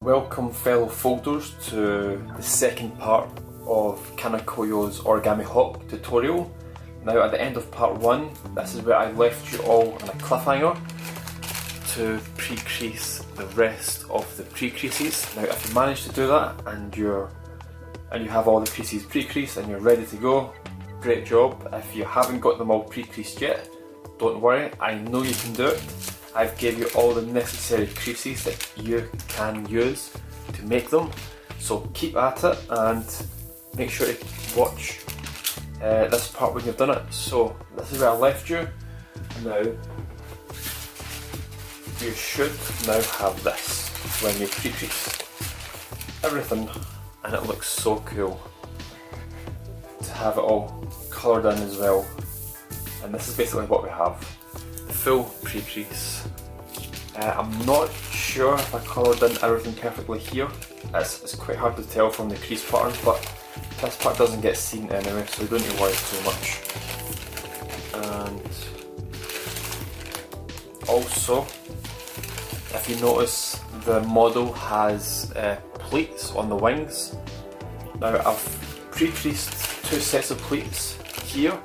Welcome fellow folders to the second part of Kanakoyo's Origami Hop tutorial. Now at the end of part 1, this is where I left you all on a cliffhanger to pre-crease the rest of the pre-creases. Now if you manage to do that and you have all the creases pre-creased and you're ready to go, great job. If you haven't got them all pre-creased yet, don't worry, I know you can do it. I've gave you all the necessary creases that you can use to make them, so keep at it and make sure to watch this part when you've done it. So this is where I left you. Now you should now have this when you pre-crease everything, and it looks so cool to have it all coloured in as well. And this is basically what we have. The full pre-crease. I'm not sure if I coloured in everything perfectly here. It's quite hard to tell from the crease pattern, but this part doesn't get seen anyway, so you don't need to worry too much. And also, if you notice, the model has pleats on the wings. Now I've pre-creased 2 sets of pleats here.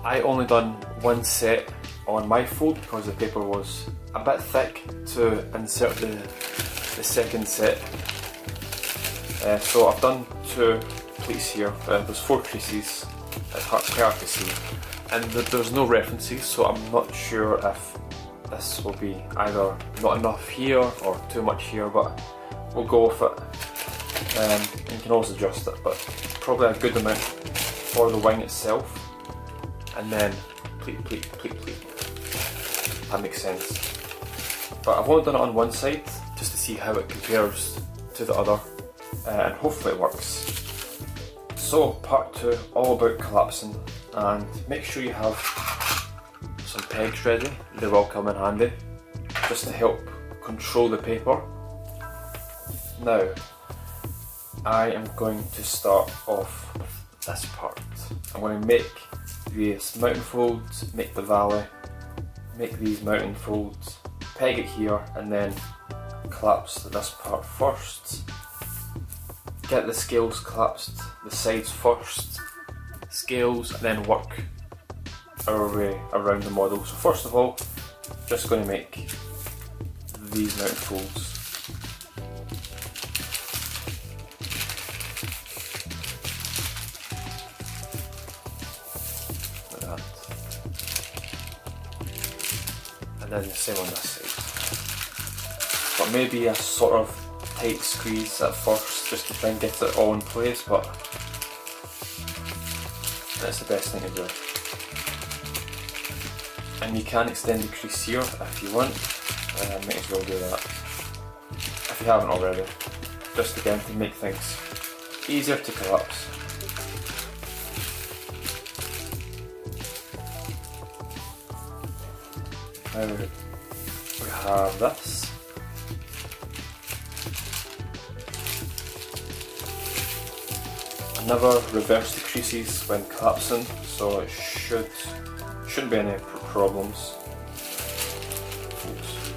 I only done 1 set on my fold because the paper was a bit thick to insert the second set. So I've done 2 pleats here. There's 4 creases, it's quite hard to see, and there's no references, so I'm not sure if this will be either not enough here or too much here, but we'll go with it. And you can always adjust it, but probably a good amount for the wing itself, and then pleat, pleat, pleat, pleat. That makes sense. But I've only done it on one side just to see how it compares to the other, and hopefully it works. So part 2, all about collapsing, and make sure you have some pegs ready. They will come in handy just to help control the paper. Now I am going to start off with this part. I'm going to make these mountain folds, make the valley, make these mountain folds, peg it here, and then collapse this part first. Get the scales collapsed, the sides first, scales, and then work our way around the model. So first of all, just going to make these mountain folds. Like that. And then the same on this side. But maybe a sort of tight squeeze at first just to try and get it all in place, but that's the best thing to do. And you can extend the crease here if you want, might as well do that if you haven't already, just again to make things easier to collapse. Now we have this. I never reverse the creases when collapsing, so it shouldn't be any problems. Oops.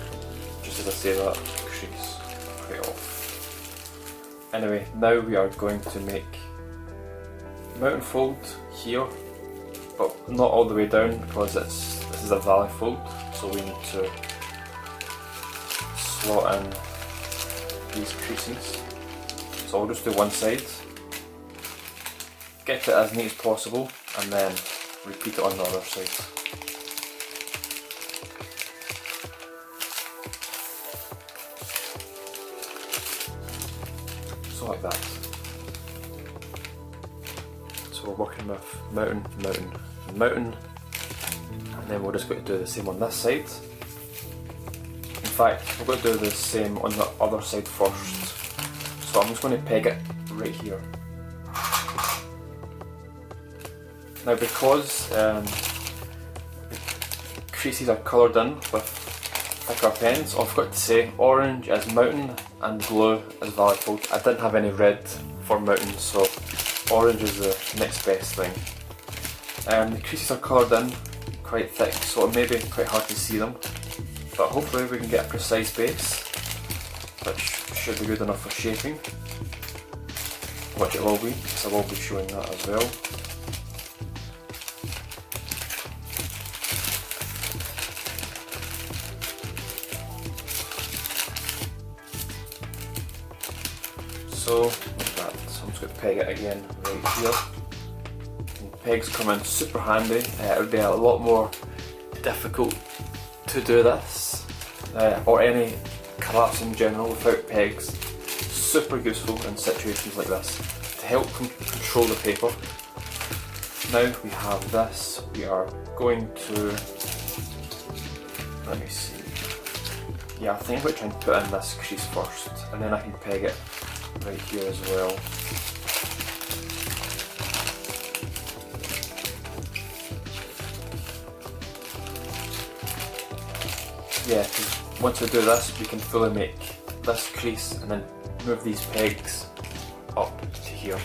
Just as I say that, crease right off. Anyway, now we are going to make mountain fold here, but not all the way down because this is a valley fold, so we need to slot in these creases. So I'll just do one side, get it as neat as possible, and then repeat it on the other side. So like that. So we're working with mountain, mountain, mountain, and then we're just going to do the same on this side. In fact, we're going to do the same on the other side first. So I'm just going to peg it right here. Now because the creases are coloured in with thicker pens, I forgot to say orange is mountain and blue is valley fold. I didn't have any red for mountain, so orange is the next best thing. The creases are coloured in quite thick, so it may be quite hard to see them, but hopefully we can get a precise base, which should be good enough for shaping, which it will be, so I will be showing that as well. So like that, so I'm just going to peg it again right here. And pegs come in super handy. It would be a lot more difficult to do this, or any collapse in general without pegs. Super useful in situations like this to help control the paper. Now we have this, we are going to, let me see, yeah, I think I'm going to try and put in this crease first, and then I can peg it right here as well. Yeah, because once we do this, we can fully make this crease and then move these pegs up to here.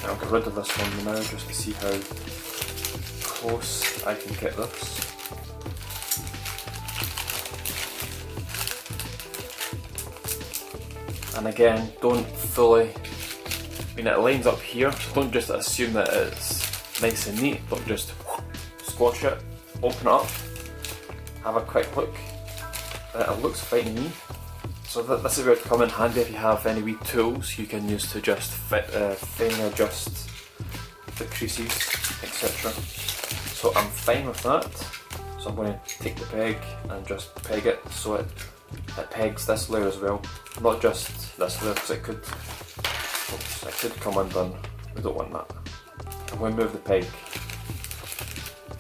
I'll get rid of this one now just to see how close I can get this. And again, don't fully, I mean it lines up here, so don't just assume that it's nice and neat, don't just squash it, open it up, have a quick look. It looks fine to me. So this is where it come in handy if you have any wee tools you can use to just finely adjust the creases, etc. So I'm fine with that. So I'm going to take the peg and just peg it so it pegs this layer as well, not just this layer, because it could come undone. We don't want that. I'm going to move the peg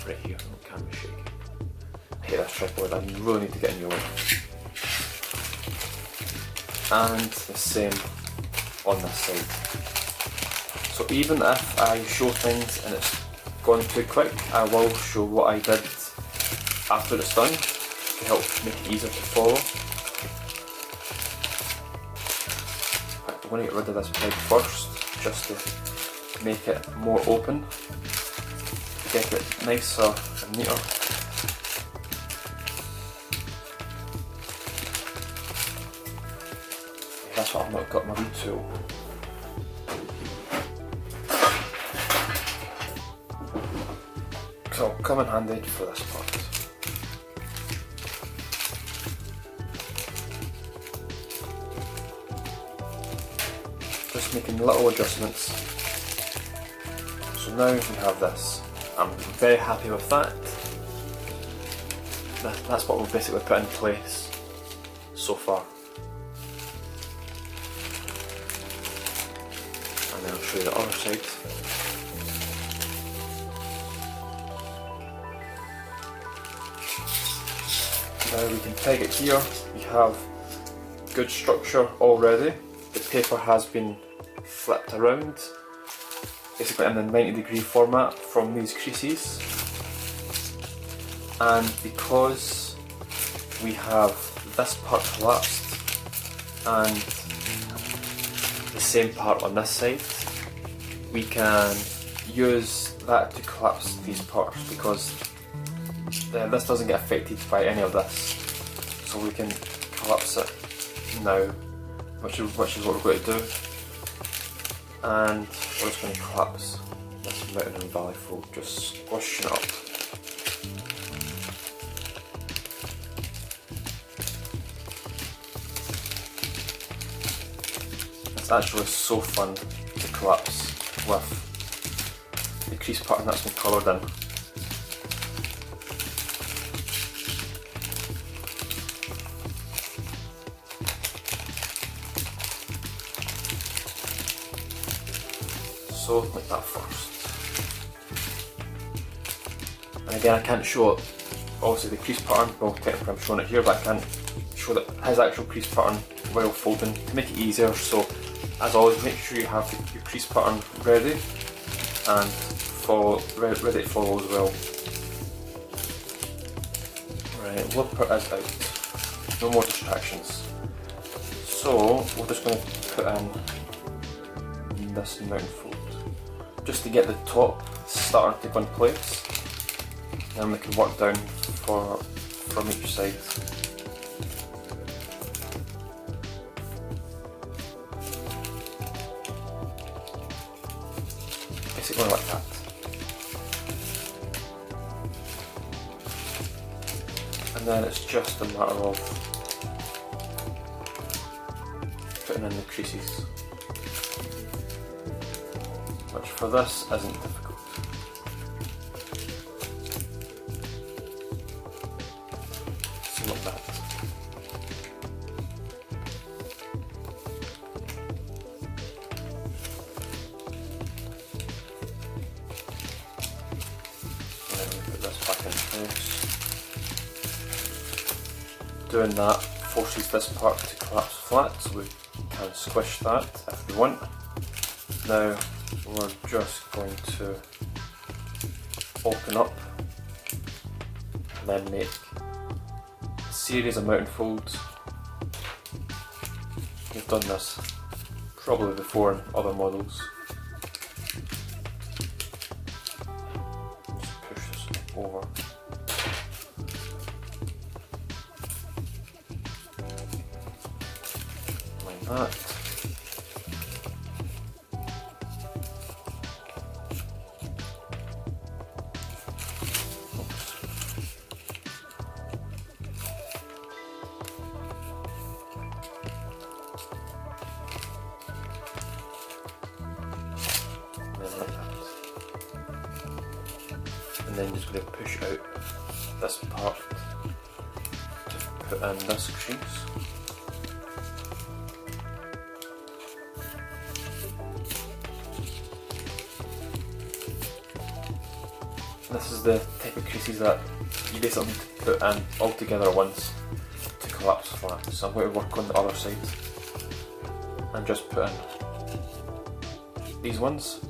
right here. The camera's shaking. I hate this tripod. I really need to get a new one. And the same on this side. So even if I show things and it's gone too quick, I will show what I did after it's done to help make it easier to follow. I'm going to get rid of this peg first, just to make it more open, to get it nicer and neater. That's what I've not got my wee tool. So it'll come in handy for this part. Just making little adjustments. So now we have this. I'm very happy with that. That's what we've basically put in place so far. And then I'll show you the other side. Now we can peg it here. We have good structure already. The paper has been flipped around, basically in the 90-degree format from these creases. And because we have this part collapsed and the same part on this side, we can use that to collapse these parts, because this doesn't get affected by any of this. So we can collapse it now, which is what we're going to do. And we're just going to collapse this mountain and valley fold, just squashing it up. It's actually so fun to collapse with the crease pattern that's been coloured in. So like that first. And again, I can't show it, obviously the crease pattern, well technically I'm showing it here, but I can't show that his actual crease pattern while folding to make it easier. So as always, make sure you have your crease pattern ready and ready to follow as well. Right, we'll put this out. No more distractions. So we're just going to put in this mountain fold, just to get the top starting to go in place. Then we can work down from each side. Basically like that. And then it's just a matter of putting in the creases, which for this isn't difficult. So like that. And then we put this back in place. Doing that forces this part to collapse flat, so we can squish that if we want. Now we're just going to open up and then make a series of mounting folds. We've done this probably before in other models. Just push this over. Like that. And then just going to push out this part to put in this crease. This is the type of creases that you basically need to put in all together at once to collapse flat. So I'm going to work on the other side and just put in these ones.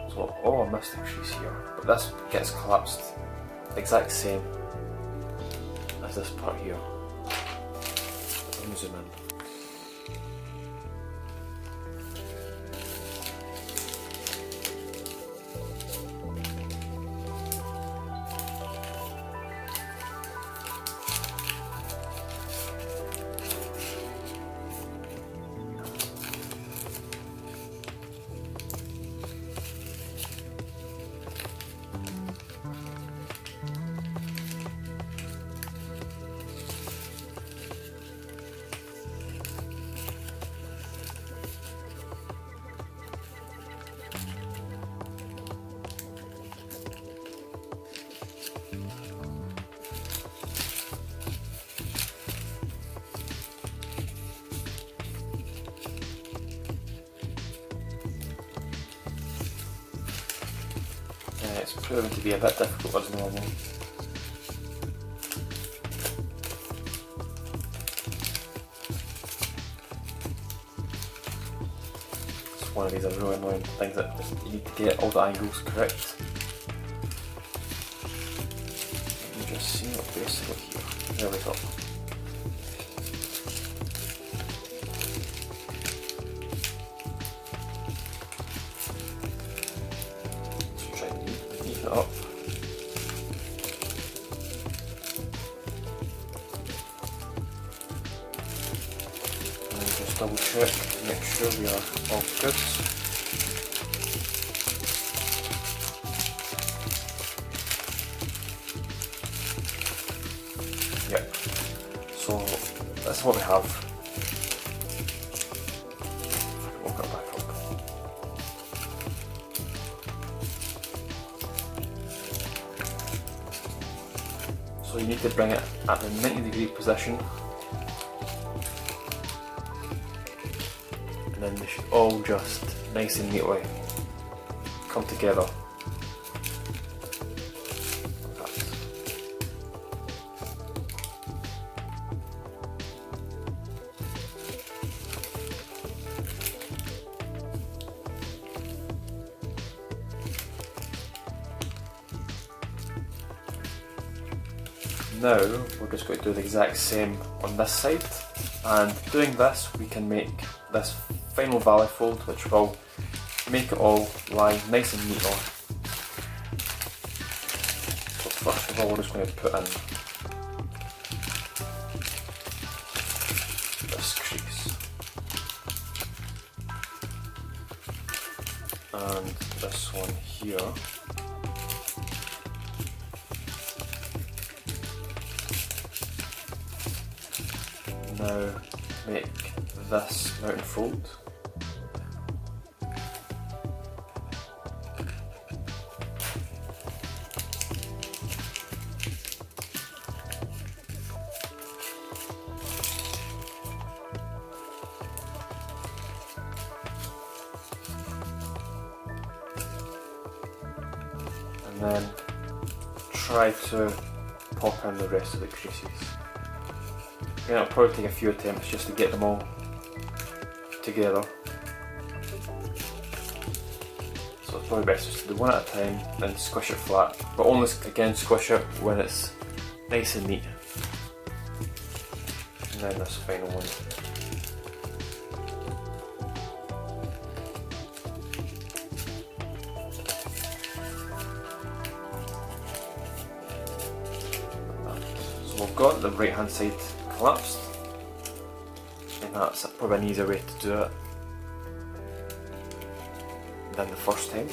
So, oh, I missed the crease here, but this gets collapsed the exact same as this part here. Let me zoom in. It's proven to be a bit difficult as normal. It's one of these really annoying things that you need to get all the angles correct. Let me just see what basically here. There we go. Up. And just double check to make sure we are all good. Yep. So that's what we have. We'll go back up. So you need to bring it at the 90-degree position, and then they should all just nice and neatly come together. Now we're just going to do the exact same on this side, and doing this we can make this final valley fold, which will make it all lie nice and neat on. first of all we're just going to put in this crease and this one here. Now make this mountain fold. And then try to pop in the rest of the creases. Again, it'll probably take a few attempts just to get them all together. So it's probably best just to do one at a time, then squish it flat. But only, again, squish it when it's nice and neat. And then this final one. So we've got the right hand side collapsed, and that's probably an easier way to do it than the first time.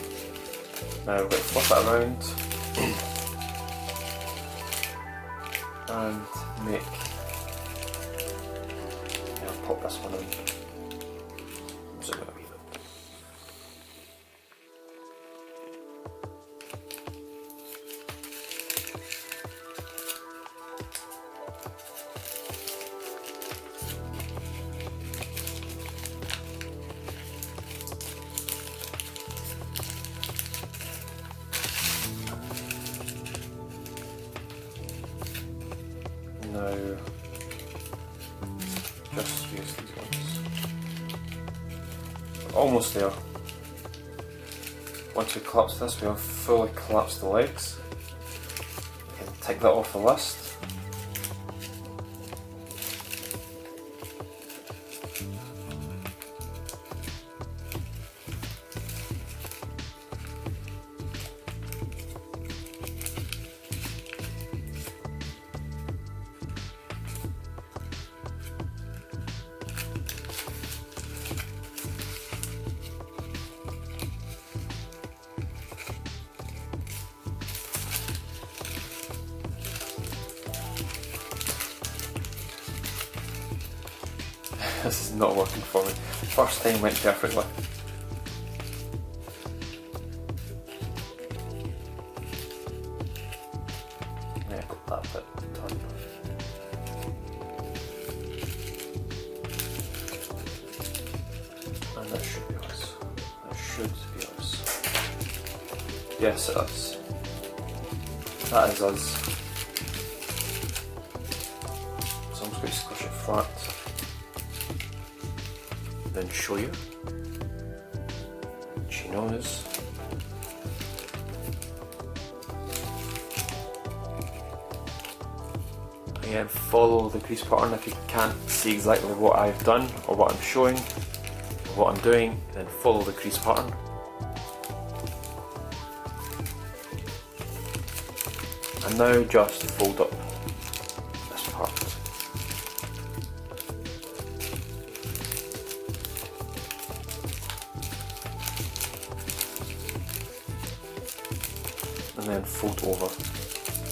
Now we're going to flip it around and make, I'll pop this one in, zoom it a wee bit. Now, just use these ones. We're almost there. Once we collapse this, we'll fully collapse the legs. We can take that off the list. This is not working for me. First time went perfectly. Yeah, I got that bit done. And that should be us. That should be us. Yes, it is. That is us. So I'm just going to squish it flat. Then show you. She knows. Again, follow the crease pattern if you can't see exactly what I've done or what I'm showing or what I'm doing, then follow the crease pattern. And now just fold up this part. And then fold over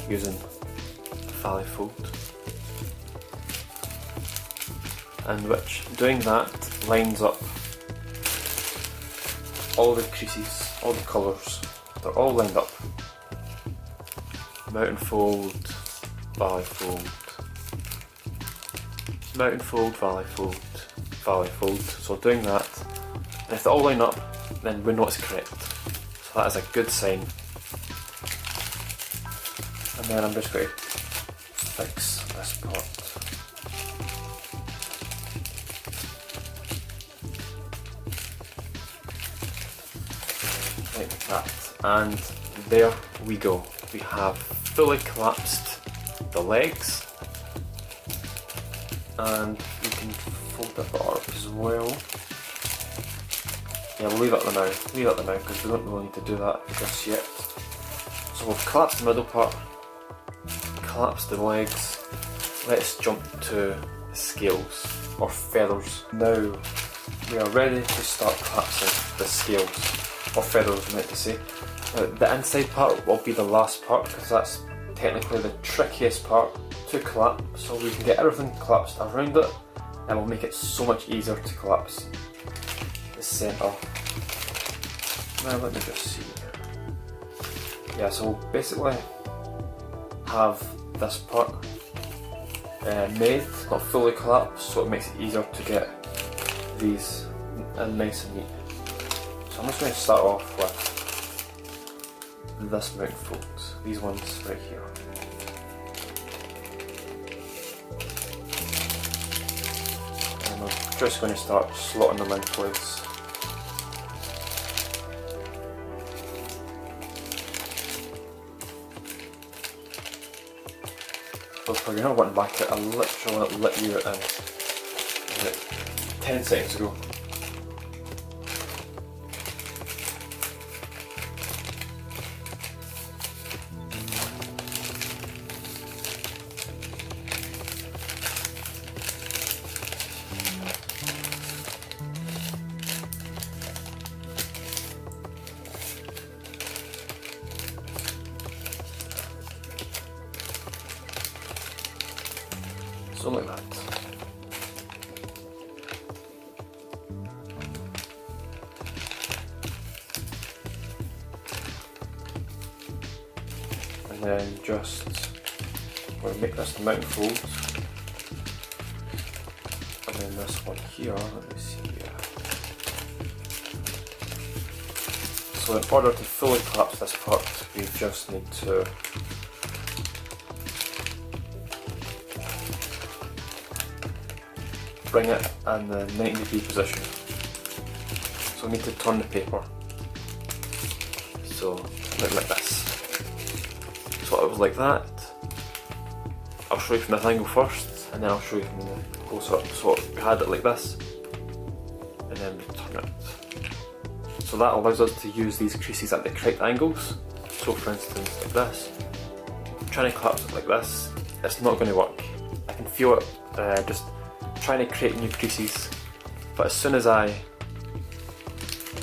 using the valley fold, and which doing that lines up all the creases, all the colours, they're all lined up. Mountain fold, valley fold, mountain fold, valley fold, valley fold. So doing that, and if they all line up, then we know it's correct. So that is a good sign. And then I'm just going to fix this part. Like that. And there we go. We have fully collapsed the legs. And we can fold that up as well. Yeah, we'll leave it at the now. Leave it at the now because we don't really need to do that just yet. So we've collapsed the middle part. collapsed the legs, let's jump to scales or feathers. Now we are ready to start collapsing the scales or feathers, I meant to say. The inside part will be the last part because that's technically the trickiest part to collapse, so we can get everything collapsed around it and will make it so much easier to collapse the centre. Now let me just see. Yeah, so we'll basically have this part made, not fully collapsed, so it makes it easier to get these nice and neat. So I'm just going to start off with this mountain folds, these ones right here. And I'm just going to start slotting them in place. So for you're not wanting back it, I literally let you in 10 seconds ago. So like that. And then just, we'll make this the mountain folds. And then this one here, let me see here. So in order to fully collapse this part, we just need to bring it in the 90-degree position. So we need to turn the paper. So like this. So it was like that. I'll show you from this angle first, and then I'll show you from the close up. So we had it like this, and then we turn it. So that allows us to use these creases at the correct angles. So for instance, like this. Trying to collapse it like this, it's not going to work. I can feel it just trying to create new creases, but as soon as I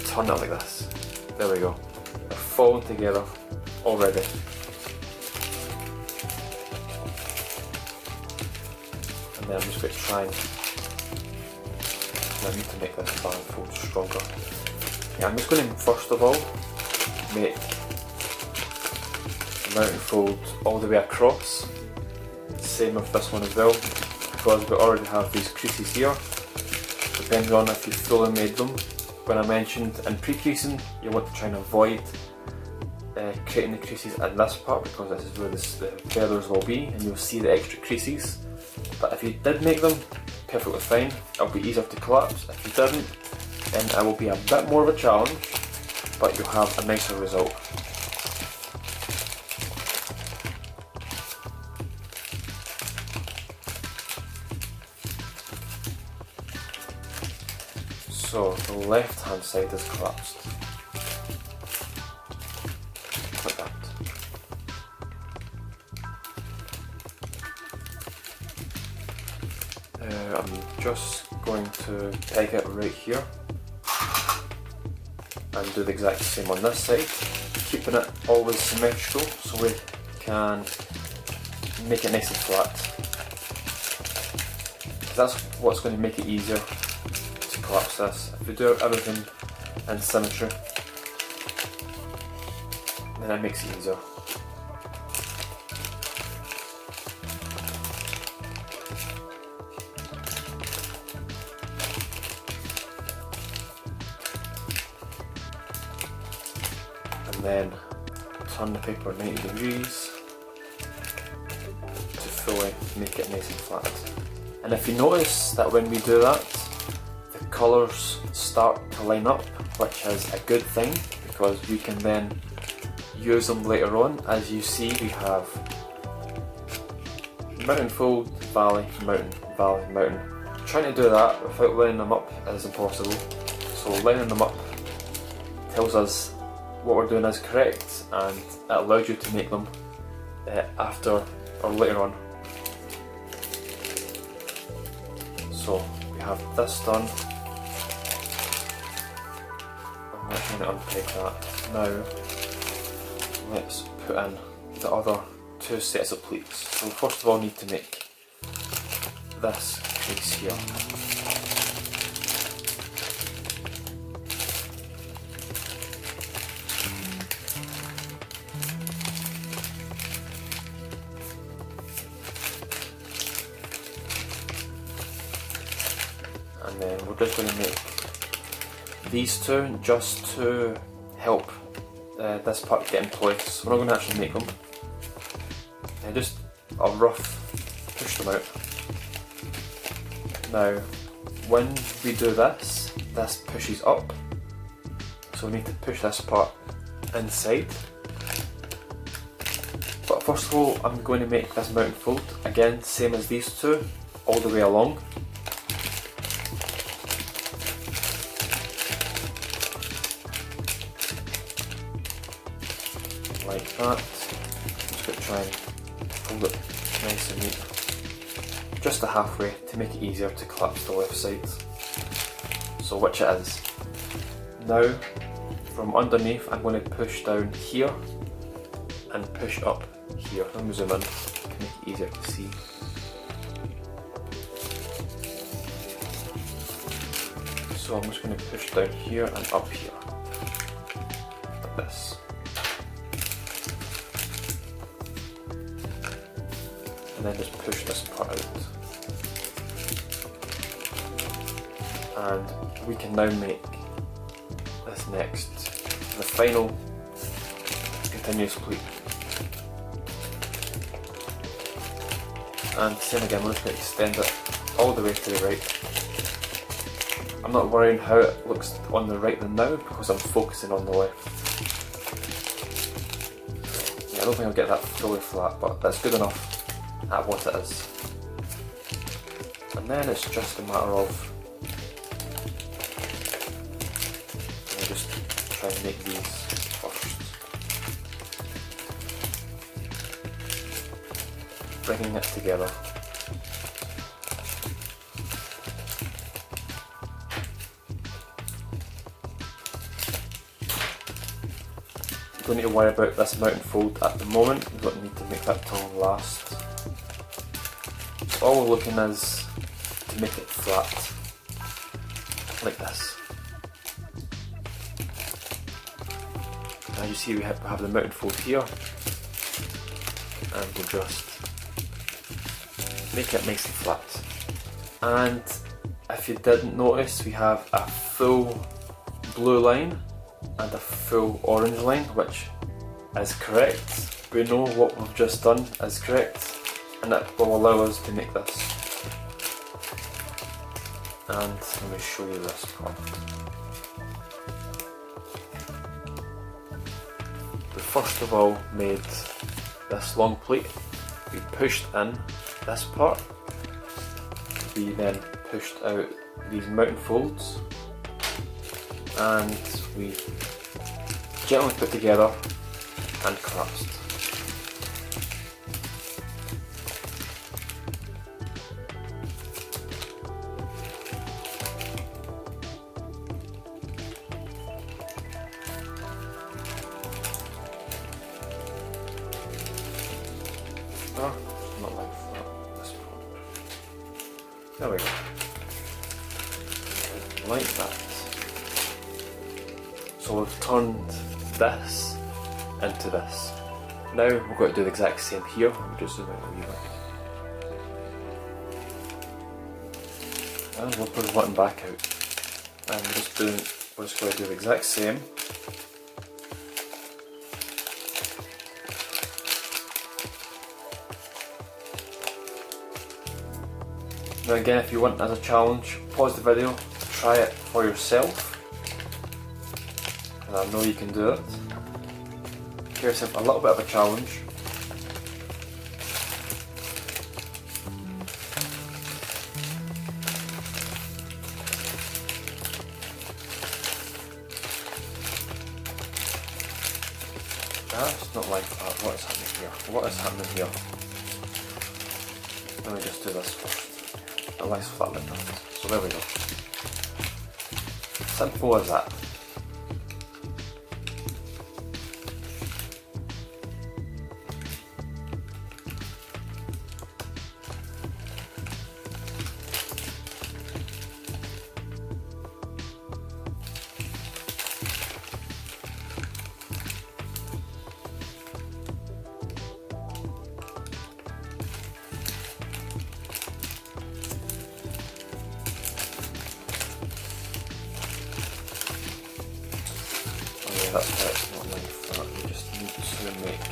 turn it like this, there we go, they're falling together already. And then I'm just going to try and I need to make this band fold stronger. Yeah, I'm just going to first of all make the mountain fold all the way across, same with this one as well. Because we already have these creases here, depending on if you fully made them. When I mentioned in pre-creasing, you want to try and avoid creating the creases in this part because this is where the feathers will be and you'll see the extra creases. But if you did make them, perfectly fine, it'll be easier to collapse. If you didn't, then it will be a bit more of a challenge, but you'll have a nicer result. So the left hand side is collapsed, like that. I'm just going to peg it right here and do the exact same on this side, keeping it always symmetrical so we can make it nice and flat. That's what's going to make it easier to collapse this. If we do everything in symmetry, then it makes it easier. And then turn the paper 90 degrees to fully make it nice and flat. And if you notice that when we do that, the colours start to line up, which is a good thing because we can then use them later on. As you see, we have mountain fold, valley, mountain, valley, mountain. Trying to do that without lining them up is impossible. So lining them up tells us what we're doing is correct, and it allows you to make them after or later on. So we have this done. I'm not going to unpeg that. Now let's put in the other two sets of pleats. So first of all, need to make this crease here. And then we're just going to make these two just to help this part get in place. We're not going to actually make them. Just a rough push them out. Now, when we do this, this pushes up. So we need to push this part inside. But first of all, I'm going to make this mounting fold, again, same as these two, all the way along. Like that. Just going to try and fold it nice and neat. Just to halfway to make it easier to collapse the left side. So which it is. Now, from underneath, I'm going to push down here and push up here. Let me zoom in to make it easier to see. So I'm just going to push down here and up here, like this. And then just push this part out. And we can now make this next, the final continuous pleat. And same again, we're just going to extend it all the way to the right. I'm not worrying how it looks on the right than now because I'm focusing on the left. Yeah, I don't think I'll get that fully flat, but that's good enough at what it is. And then it's just a matter of just try and make these first. Bringing it together. Don't need to worry about this mounting fold at the moment, we don't need to make that till last. All we're looking is to make it flat, like this. Now you see we have the mounting fold here, and we'll just make it nice and flat. And if you didn't notice, we have a full blue line and a full orange line, which is correct. We know what we've just done is correct, and that will allow us to make this. And let me show you this part. We first of all made this long pleat. We pushed in this part. We then pushed out these mounting folds, and we gently put together and collapsed. Oh, not like that. This part. There we go. Like that. So we've turned this into this. Now we're going to do the exact same here. Let me just zoom out a wee bit. And we'll put the button back out. And we're just going to do the exact same. Now again, if you want as a challenge, pause the video, try it for yourself. And I know you can do it. Give yourself a little bit of a challenge. That's not like that. What is happening here? What is happening here? Let me just do this first. A nice flat like that. So there we go. Simple as that. That's why it's not like that. You just need to make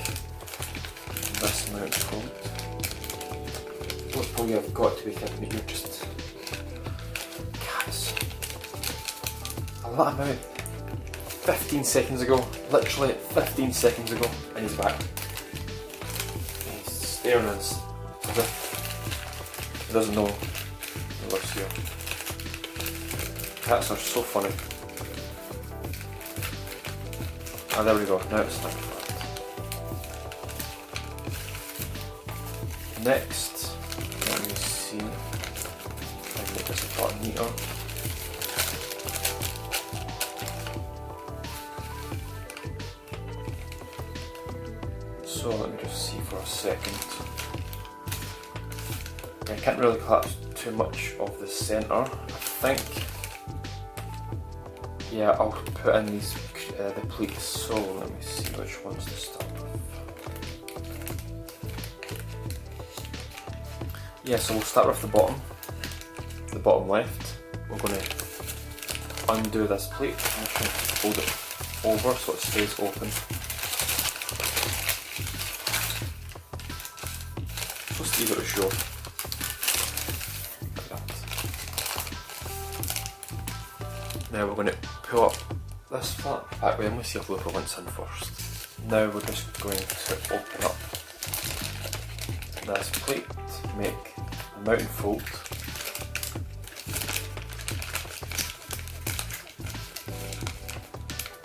this amount fold. What pull you've got to be thinking that you're just a lot amount 15 seconds ago, literally 15 seconds ago, and he's back. He's staring at us as if he doesn't know he lives here. Cats are so funny. Ah, there we go, now it's like flat. Next, let me see if I can make this a part neater. So let me just see for a second. I can't really collapse too much of the centre. I think, yeah, I'll put in these the pleats, so let me see which ones to start with. Yeah, so we'll start with the bottom left. We're going to undo this plate. I'm just going to fold it over so it stays open. Just easier to show. Like that. Now we're going to pull up this flat back way. Let me see if Luca wants in first. Now we're just going to open up this plate, make a mountain fold,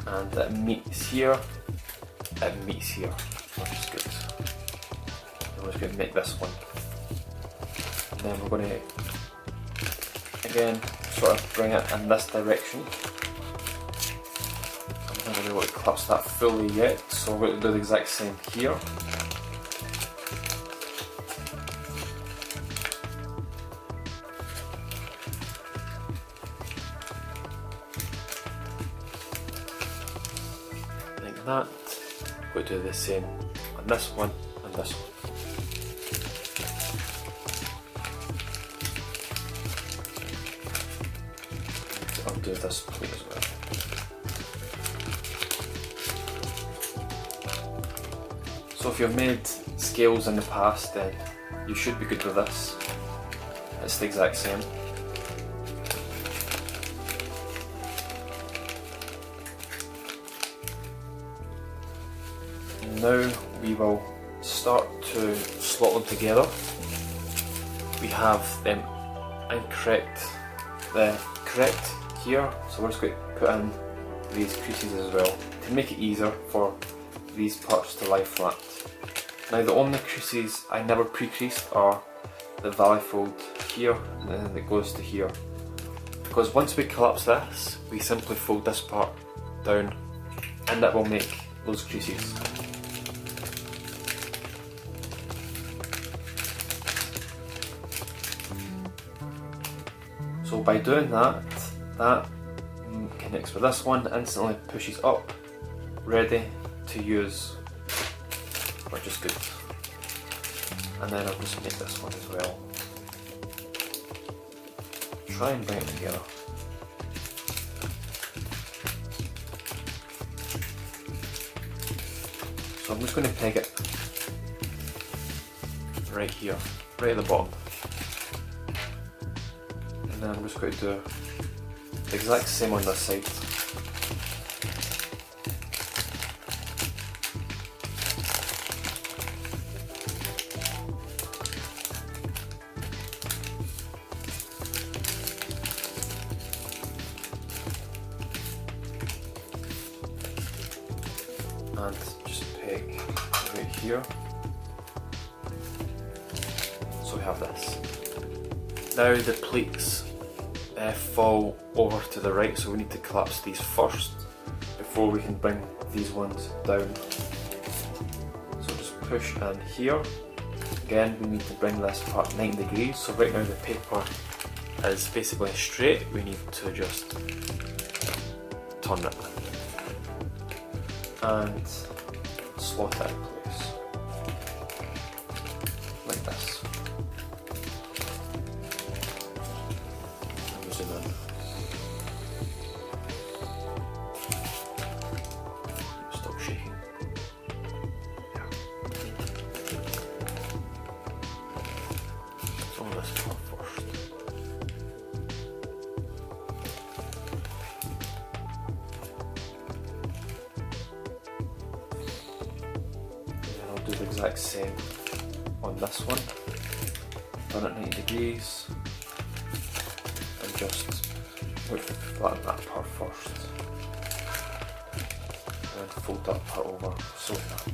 and it meets here, which is good. We're just going to make this one. And then we're going to, again, sort of bring it in this direction. I'm not going to be able to collapse that fully yet, so we're going to do the exact same here. Like that. We'll do the same on this one and this one. Undo this plate as well. So if you've made scales in the past, then you should be good with this. It's the exact same. Now we will start to slot them together. We have them incorrect, the correct here, so we're just going to put in these creases as well to make it easier for these parts to lie flat. Now the only creases I never pre-creased are the valley fold here and then it goes to here, because once we collapse this we simply fold this part down and that will make those creases. So by doing that, that connects with this one, instantly pushes up, ready to use, which is good. And then I'll just make this one as well. Try and bring it together. So I'm just going to peg it right here, right at the bottom. And then I'm just going to do the exact same on this side. And just peg right here. So we have this. Now the pleats fall over to the right, so we need to collapse these first before we can bring these ones down. So just push in here. Again, we need to bring this part 90 degrees, so right now the paper is basically straight, we need to just turn it and slot it in place, like this. And zoom in. Stop shaking. Yeah. So this part first. Do the exact same on this one. Turn it 90 degrees and just flatten that part first and then fold that part over so that.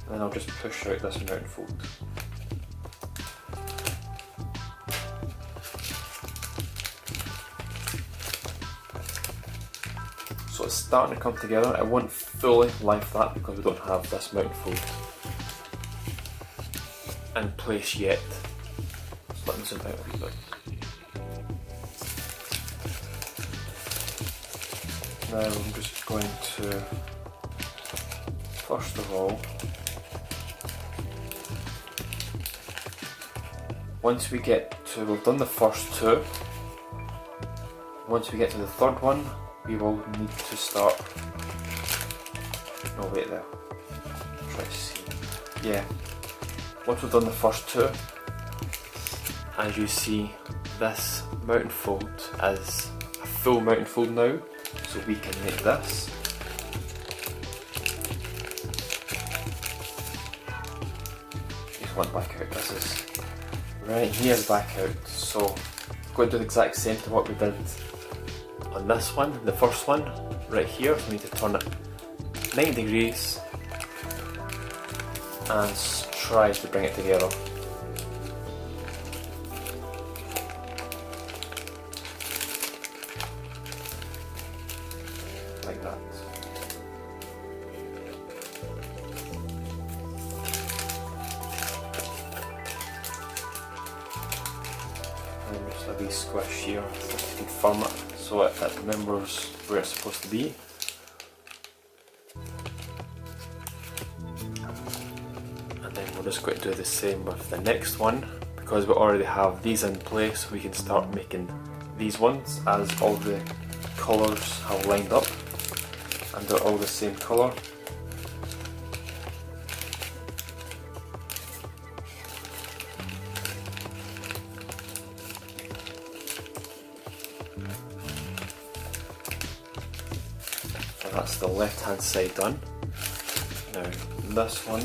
And then I'll just push out this mountain fold. So it's starting to come together. I won't fully life that because we don't have this mountain fold in place yet. So let me zoom out a wee bit. Now I'm just going to, first of all, once we get to, we've done the first two, once we get to the third one, we will need to start, no wait there, try to see, yeah, once we've done the first two, as you see this mountain fold is a full mountain fold now, so we can make this. Here's one back out, this is, right here's back out, so I'm going to do the exact same to what we did on this one, the first one, right here. So we need to turn it 90 degrees and try to bring it together. Like that. And just a wee squish here just to confirm it, so it remembers where it's supposed to be. And then we're just going to do the same with the next one, because we already have these in place. We can start making these ones as all the colours have lined up and they're all the same colour. That's the left hand side done. Now this one,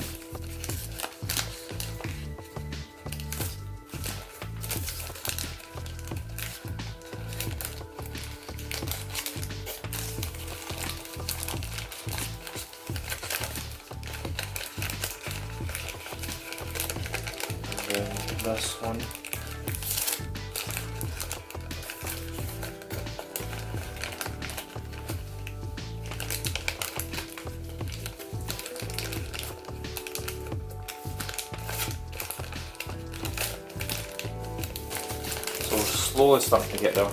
and then this one. Slowly starting to get there,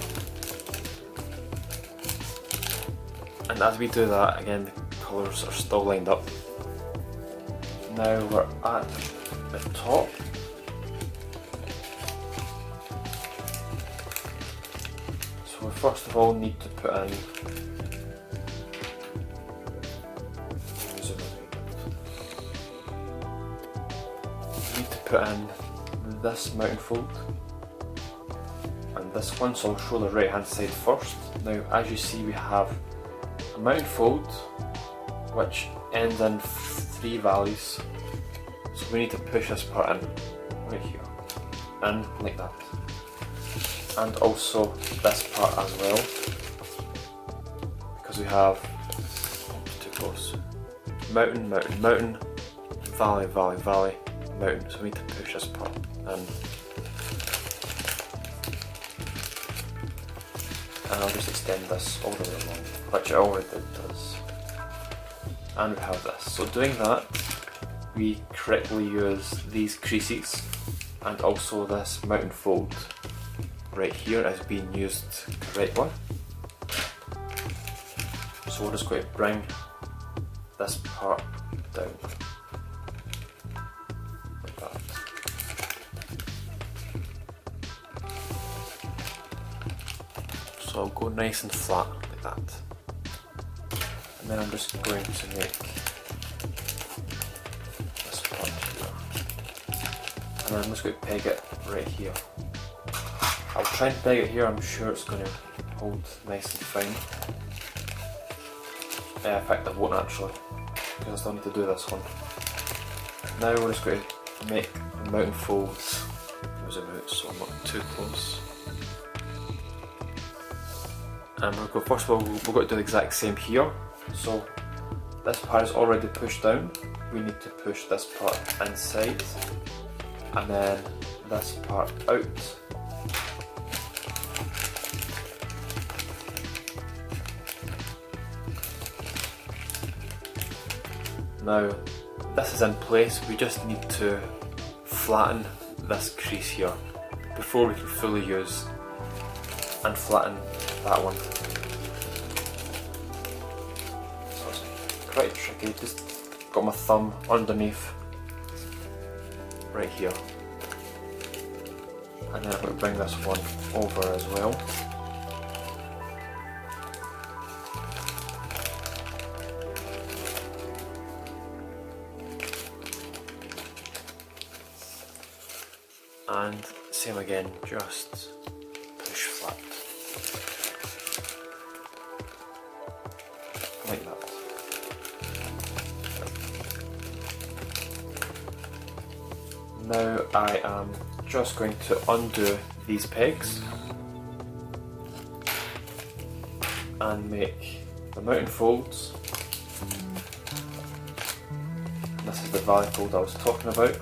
and as we do that, again the colours are still lined up. Now we're at the top, so we first of all need to put in, this mountain fold and this one, so I'll show the right hand side first. Now as you see, we have a mountain fold which ends in 3 valleys, so we need to push this part in right here, in like that, and also this part as well, because we have, too close, mountain, mountain, mountain, valley, valley, valley, mountain. So we need to push this part in. And I'll just extend this all the way along, which it already does. And we have this. So doing that, we correctly use these creases, and also this mountain fold right here is being used correctly. So we're just going to bring this part down, like that. So I'll go nice and flat like that. And then I'm just going to make this part here. And then I'm just going to peg it right here. I'll try and peg it here, I'm sure it's going to hold nice and fine. In fact, I won't actually, because I still need to do this one. Now we're just going to make the mountain folds. Zoom out so I'm not too close. And we'll go, first of all, we're going to do the exact same here. So this part is already pushed down. We need to push this part inside, and then this part out. Now this is in place, we just need to flatten this crease here before we can fully use and flatten that one. So it's quite tricky, just got my thumb underneath right here, and then I'm going to bring this one over as well. And same again, just push flat. Like that. Now I am just going to undo these pegs and make the mountain folds. This is the valley fold I was talking about.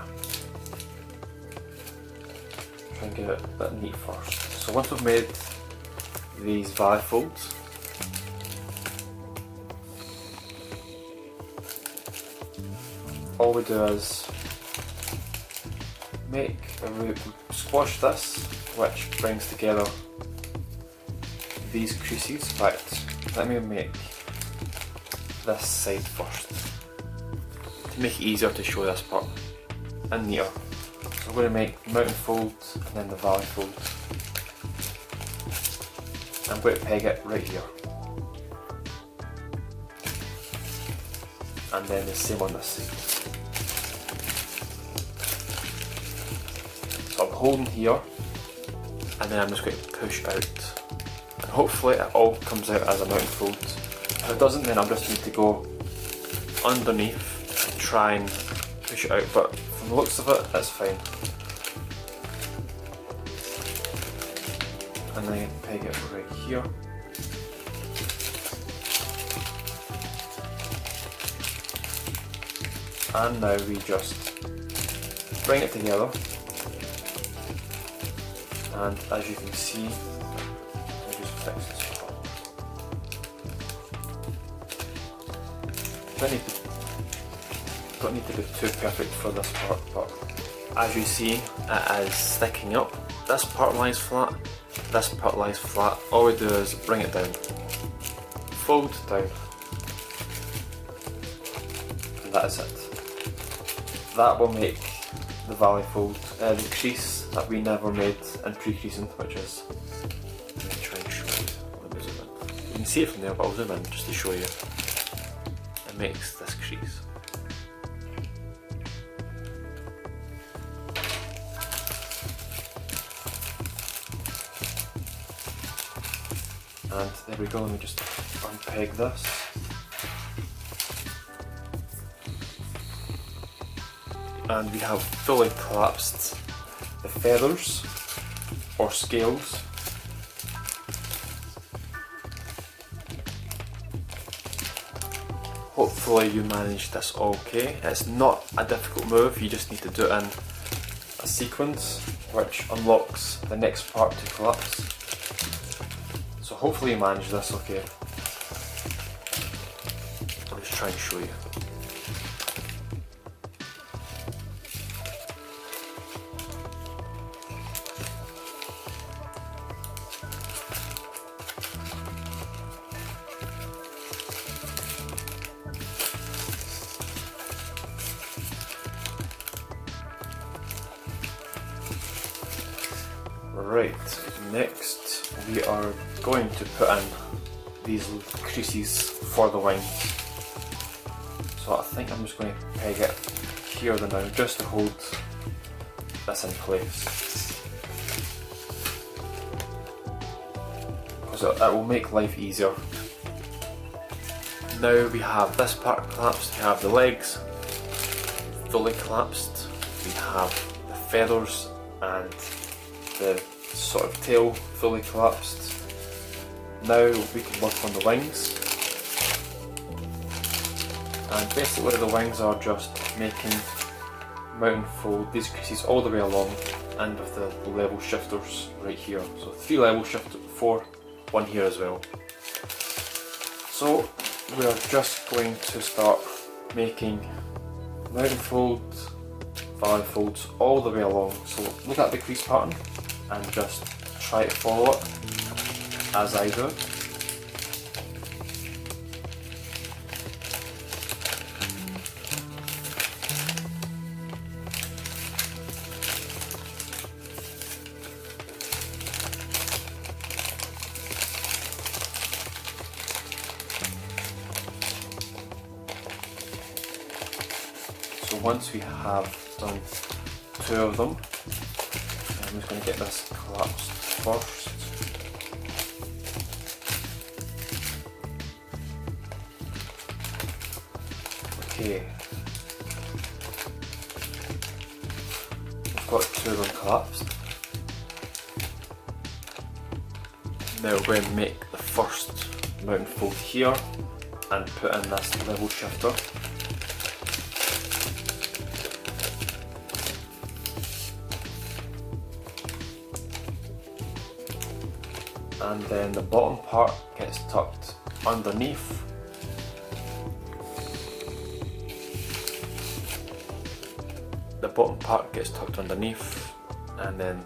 Try and get it a bit neat first. So once we've made these valley folds, all we do is we squash this, which brings together these creases. In fact, let me make this side first to make it easier to show this part and neater. So I'm going to make the mountain fold and then the valley fold. I'm going to peg it right here, and then the same on this side. So I'm holding here, and then I'm just going to push out, and hopefully it all comes out as a mountain fold. If it doesn't, then I'll just need to go underneath and try and push it out, but from the looks of it, it's fine. And then peg it right here. And now we just bring it together, and as you can see, we just fix this part. Don't need to be too perfect for this part, but as you see, it is sticking up. This part lies flat, this part lies flat. All we do is bring it down, fold down, and that is it. That will make the valley fold, the crease that we never made in pre-creasing, which is, let me try and show you. Let me zoom in. You can see it from there, but I'll zoom in just to show you. It makes this crease. And there we go, let me just unpeg this. And we have fully collapsed the feathers or scales. hopefully you managed this okay. It's not a difficult move, you just need to do it in a sequence which unlocks the next part to collapse. So hopefully you managed this okay. I'll just try and show you. Right, next we are going to put in these creases for the wings. So I think I'm just going to peg it here now just to hold this in place. Because it will make life easier. Now we have this part collapsed, we have the legs fully collapsed, we have the feathers and the sort of tail fully collapsed. Now we can work on the wings, and basically the wings are just making mountain fold these creases all the way along, and with the level shifters right here. So 3 level shifters, 4, 1 here as well. So we are just going to start making mountain folds, valley folds all the way along. So look at the crease pattern and just try to follow it as I do. So once we have done 2 of them, I'm just going to get this collapsed first. Okay, I've got 2 of them collapsed. Now we're going to make the first mountain fold here and put in this level shifter. And then the bottom part gets tucked underneath. The bottom part gets tucked underneath, and then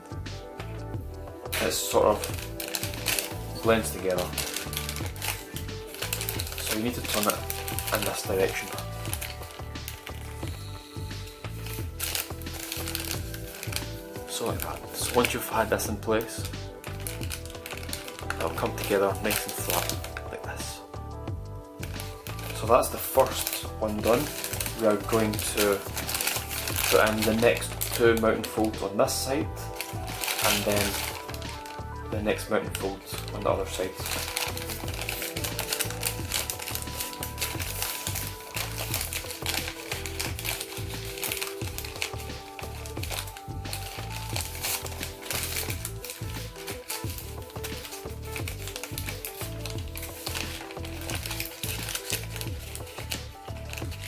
it sort of blends together. So you need to turn it in this direction. So like that. So once you've had this in place, it'll come together nice and flat, like this. So that's the first one done. We are going to put in the next 2 mountain folds on this side, and then the next mountain folds on the other side.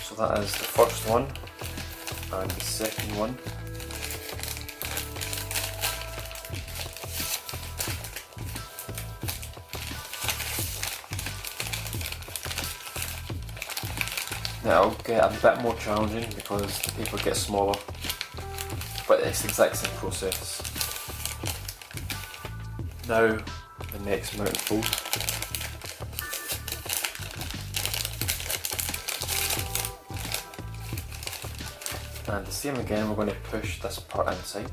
So that is the first one and the second one. Now it'll get a bit more challenging because the paper gets smaller, but it's the exact same process. Now the next mountain fold. And the same again, we're going to push this part inside.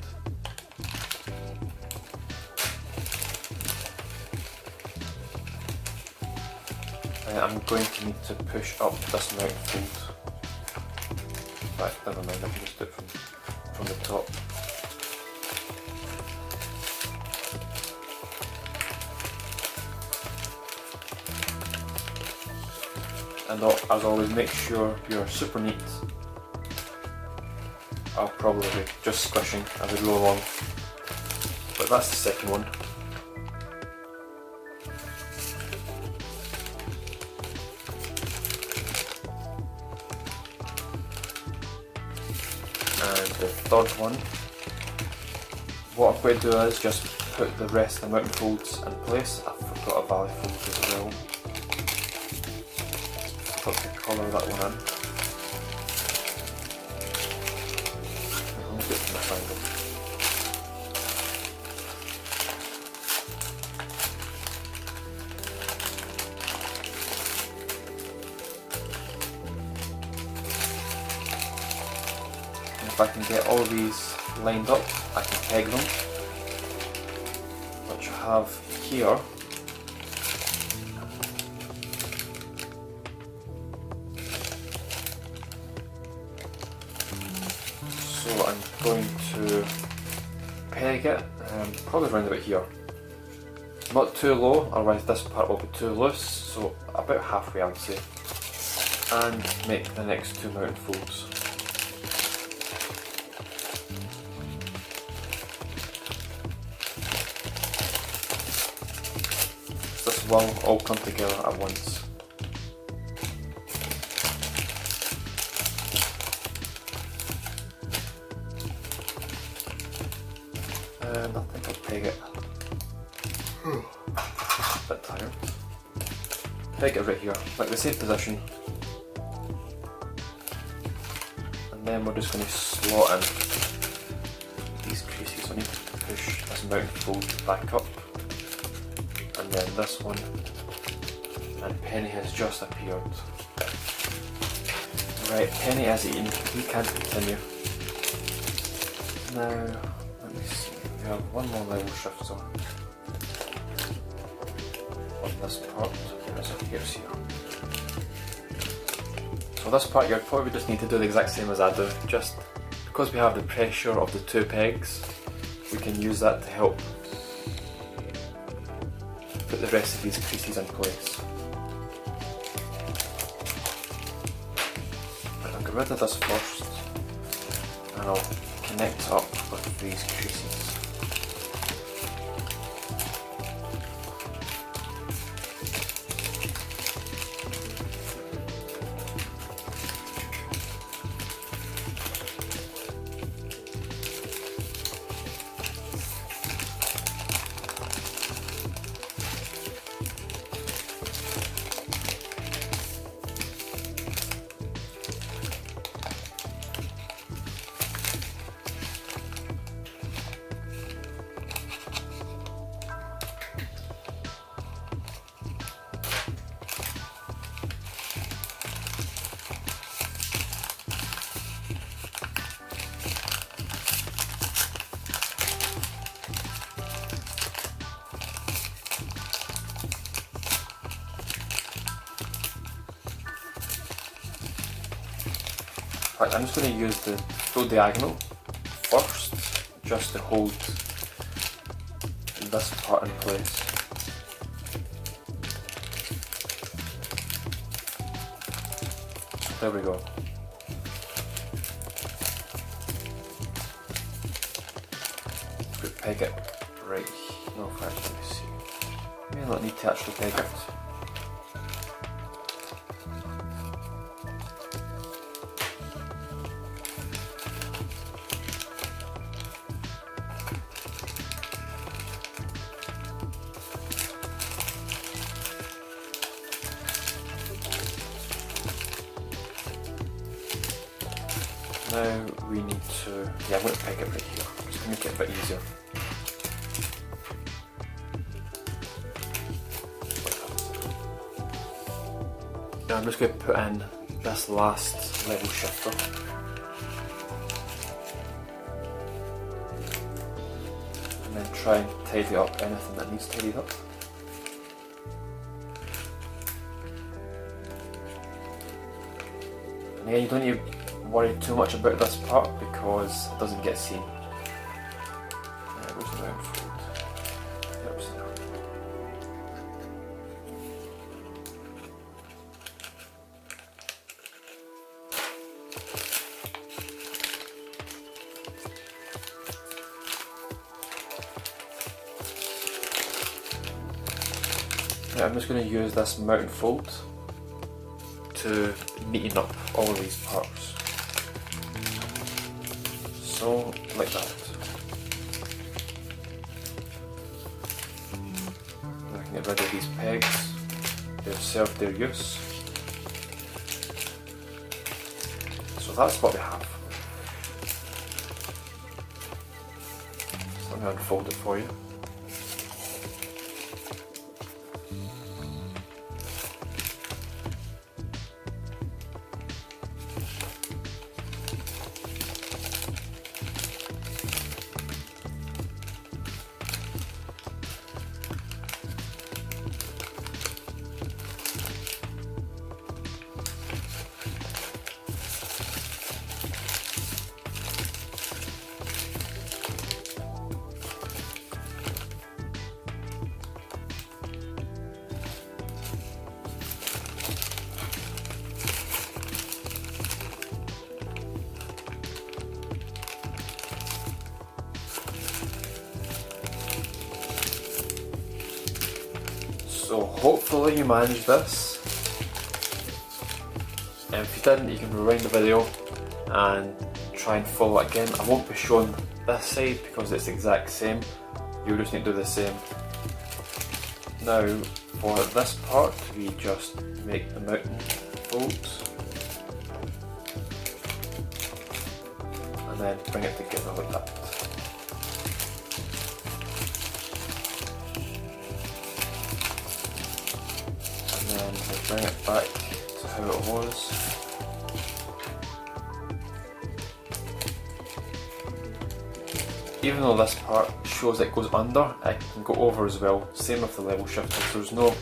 I'm going to need to push up this mountain fold. Right, never mind, I can just do it from the top. And as always, make sure you're super neat. I'll probably be just squishing as I go along, but that's the second one. the third one. What I'm going to do is just put the rest of the mountain folds in place. I forgot a valley fold as well. Forgot to colour that one in. I'll do it from this angle. If I can get all these lined up, I can peg them, which I have here. So I'm going to peg it, probably around about here. Not too low, otherwise this part will be too loose, so about halfway I would say. And make the next two mountain folds. This will all come together at once. And I think I'll peg it. A bit tired. Peg it right here, like the same position. And then we're just going to slot in these creases. I need to push this mountain fold back up. And then this one, and Penny has just appeared. Right, Penny is eaten, he can't continue. Now, let me see, we have one more level shifter on this part, here's here. So this part you probably just need to do the exact same as I do, just because we have the pressure of the two pegs, we can use that to help put the rest of these creases in place. I'll get rid of this first and I'll connect up with these creases. Right, I'm just going to use the full diagonal first, just to hold this part in place. There we go. Peg it right. No, in fact, let me see. May not need to actually peg it. Now we need to, I'm going to peg it right here, just to make it a bit easier. Now I'm just going to put in this last level shifter. And then try and tidy up anything that needs tidied up. And again, you don't need to worry too much about this part because it doesn't get seen. Where's the round fold? Yep, it's there. Right, I'm just going to use this mountain fold to neaten up all of these parts. So, like that. I can get rid of these pegs, they've served their use. So that's what we have. So let me unfold it for you. So hopefully you managed this. And if you didn't, you can rewind the video and try and follow it again. I won't be showing this side because it's the exact same. You just need to do the same. Now for this part, we just make the mountain folds and then bring it together like that. And then we'll bring it back to how it was. Even though this part shows it goes under, it can go over as well. Same with the level shifter, so there's no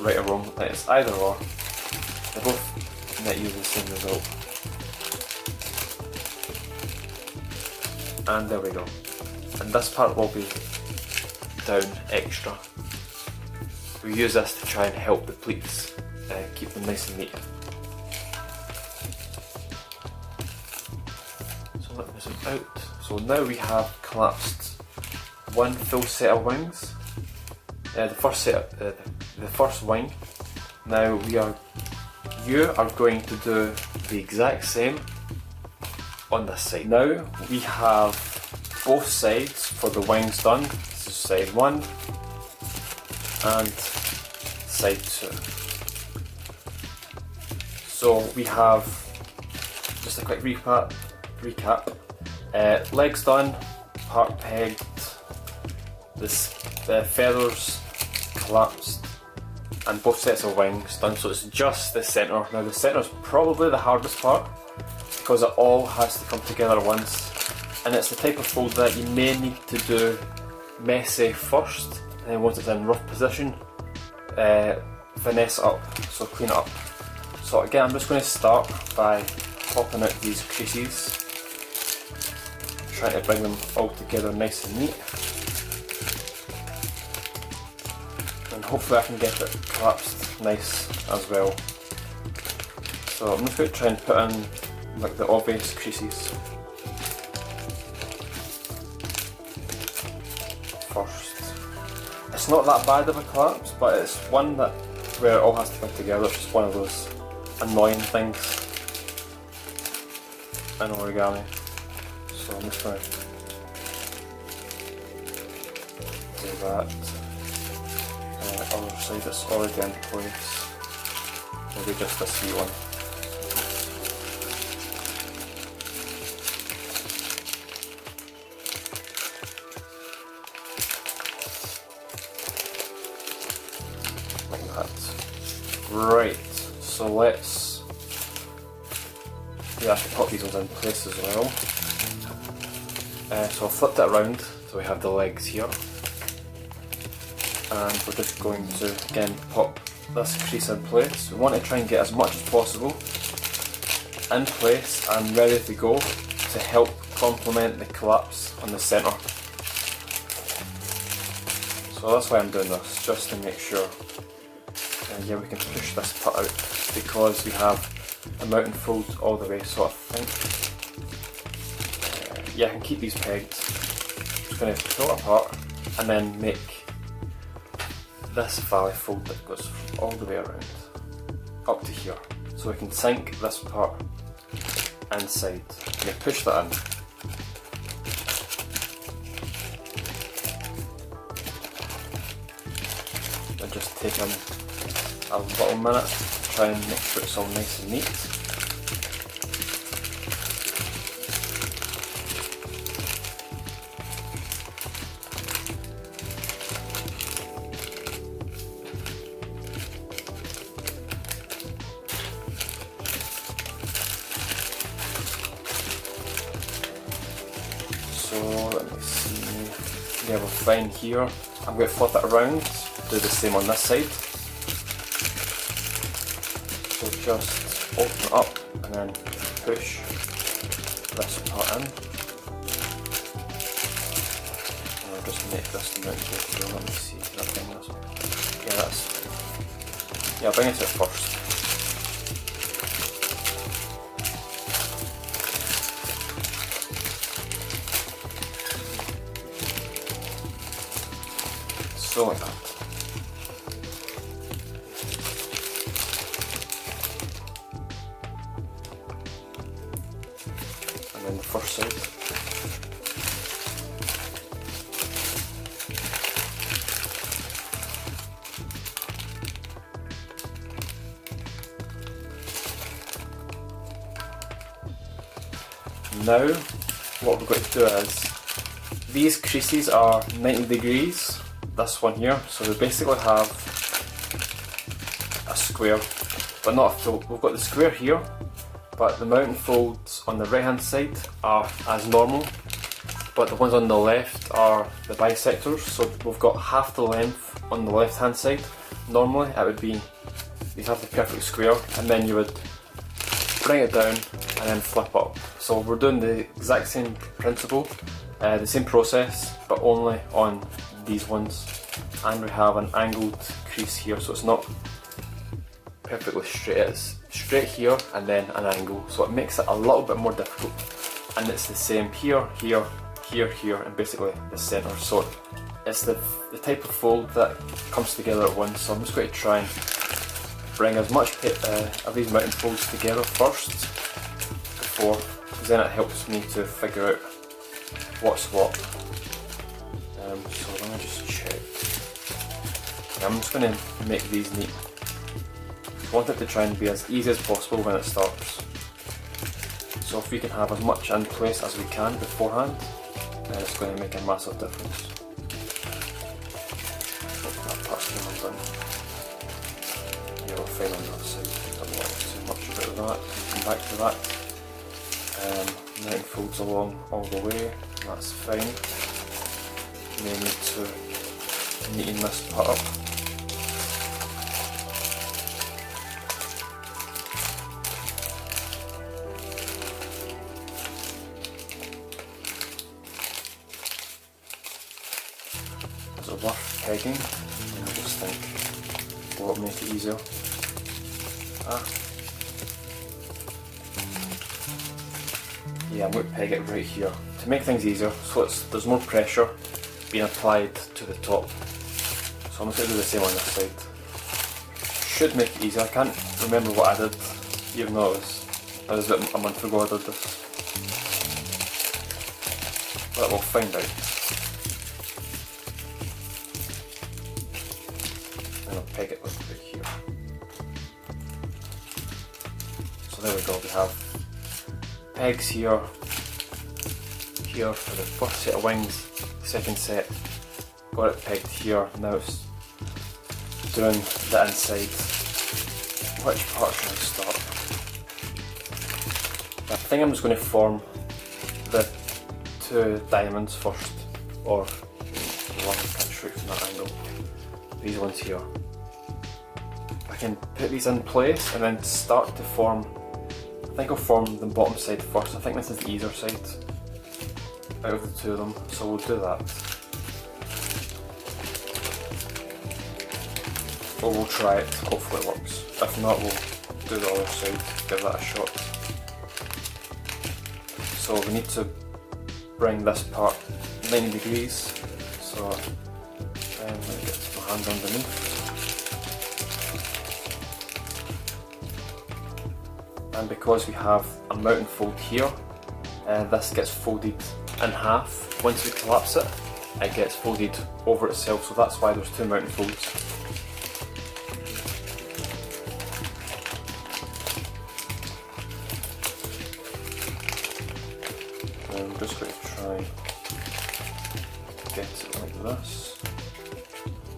right or wrong, it's either or. They both net you the same result. And there we go. And this part will be down extra. We use this to try and help the pleats, keep them nice and neat. So let me zoom out. So now we have collapsed one full set of wings. The first wing. Now you are going to do the exact same on this side. Now we have both sides for the wings done. This is side 1 and side 2. So we have, just a quick recap. Legs done, part pegged, the feathers collapsed, and both sets of wings done. So it's just the centre. Now the centre is probably the hardest part because it all has to come together at once, and it's the type of fold that you may need to do messy first, and then once it's in rough position, finesse it up, so clean it up. So again, I'm just going to start by popping out these creases, trying to bring them all together nice and neat, and hopefully I can get it collapsed nice as well. So I'm just going to try and put in like the obvious creases first. It's not that bad of a collapse, but it's one that where it all has to come together. It's just one of those annoying things in origami. So I'm just going to do that. Other side it's already in place. Maybe just a C one. Like that. Right, so let's actually pop these ones in place as well. So I've flipped it around so we have the legs here, and we're just going to again pop this crease in place. We want to try and get as much as possible in place and ready to go to help complement the collapse on the centre. So that's why I'm doing this, just to make sure. And yeah, we can push this part out because we have a mountain fold all the way, so I think yeah, I can keep these pegged. Just going to pull it apart and then make this valley fold that goes all the way around up to here. So we can sink this part inside. I'm going to push that in just taken a little minute to try and make sure it's all nice and neat. So let me see, yeah, we're fine here. I'm going to flip it around, do the same on this side. So just open it up and then push this part in. And I'll just make this the mountain board here. Let me see, can I bring this up? Yeah, that's, yeah, bring it to it first. So like that. And then the first side. Now, what we're going to do is, these creases are 90 degrees. This one here, so we basically have a square, but not a full. We've got the square here, but the mountain folds on the right hand side are as normal, but the ones on the left are the bisectors, so we've got half the length on the left hand side. Normally it would be, you'd have the perfect square, and then you would bring it down and then flip up. So we're doing the exact same principle, the same process, but only on these ones, and we have an angled crease here, so it's not perfectly straight, it's straight here and then an angle, so it makes it a little bit more difficult. And it's the same here, here, here, here, and basically the centre. So it's the type of fold that comes together at once. So I'm just going to try and bring as much of these mountain folds together first, before, because then it helps me to figure out what's what. So let me just check. Yeah, I'm just going to make these neat. I want it to try and be as easy as possible when it starts. So if we can have as much in place as we can beforehand, then it's going to make a massive difference. Oh, that part's been undone. Yeah, we're fine on that side. Don't worry too much about that. We'll come back to that. Mountain folds along all the way. That's fine. We need to neaten this part up. Is it worth pegging? I just think, will it make it easier? Yeah, I'm going to peg it right here to make things easier, so there's more pressure being applied to the top. So I'm just going to do the same on this side. Should make it easier. I can't remember what I did, even though it was about a month ago I did this. But we'll find out. And I'll peg it right here. So there we go, we have pegs here, here for the first set of wings, second set, got it pegged here. Now it's doing the inside. Which part should I start? I think I'm just going to form the two diamonds first, or the one I can't shoot from that angle. These ones here. I can put these in place and then start to form. I think I'll form the bottom side first. I think this is the easier side out of the two of them, so we'll do that. Or we'll try it, hopefully it works. If not, we'll do the other side, give that a shot. So we need to bring this part 90 degrees, so let me get my hand underneath. And because we have a mountain fold here, this gets folded in half. Once we collapse it, it gets folded over itself, so that's why there's two mountain folds. just going to try and get it like this.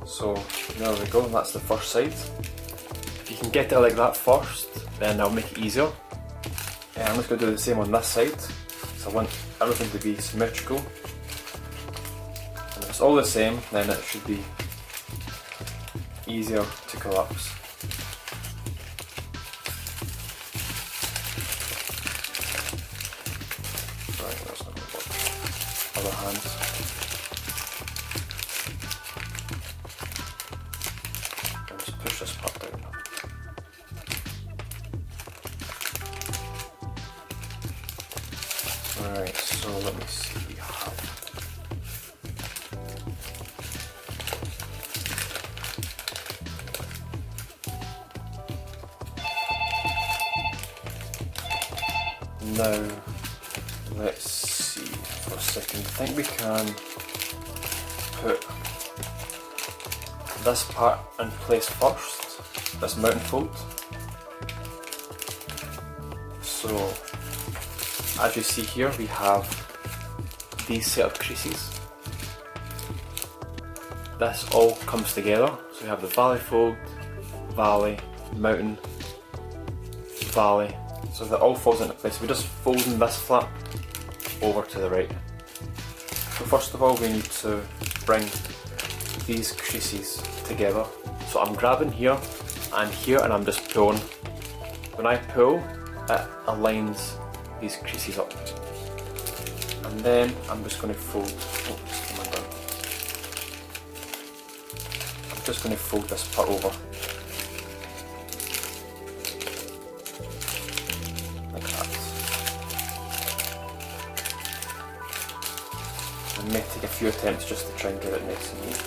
So there we go, that's the first side. If you can get it like that first, then that'll make it easier. And I'm just going to do the same on this side. So I want everything to be symmetrical. And if it's all the same, then it should be easier to collapse. Right, that's not going to work. Other hand. And just push this part down. Alright, so let me see how. Now, let's see for a second. I think we can put this part in place first, this mountain fold. So, as you see here, we have these set of creases. This all comes together, so we have the valley fold, valley, mountain, valley. So that all falls into place. We're just folding this flap over to the right. So first of all, we need to bring these creases together. So I'm grabbing here, and I'm just pulling. When I pull, it aligns these creases up. And then I'm just going to fold. I'm just going to fold this part over. I may take a few attempts just to try and get it nice and neat.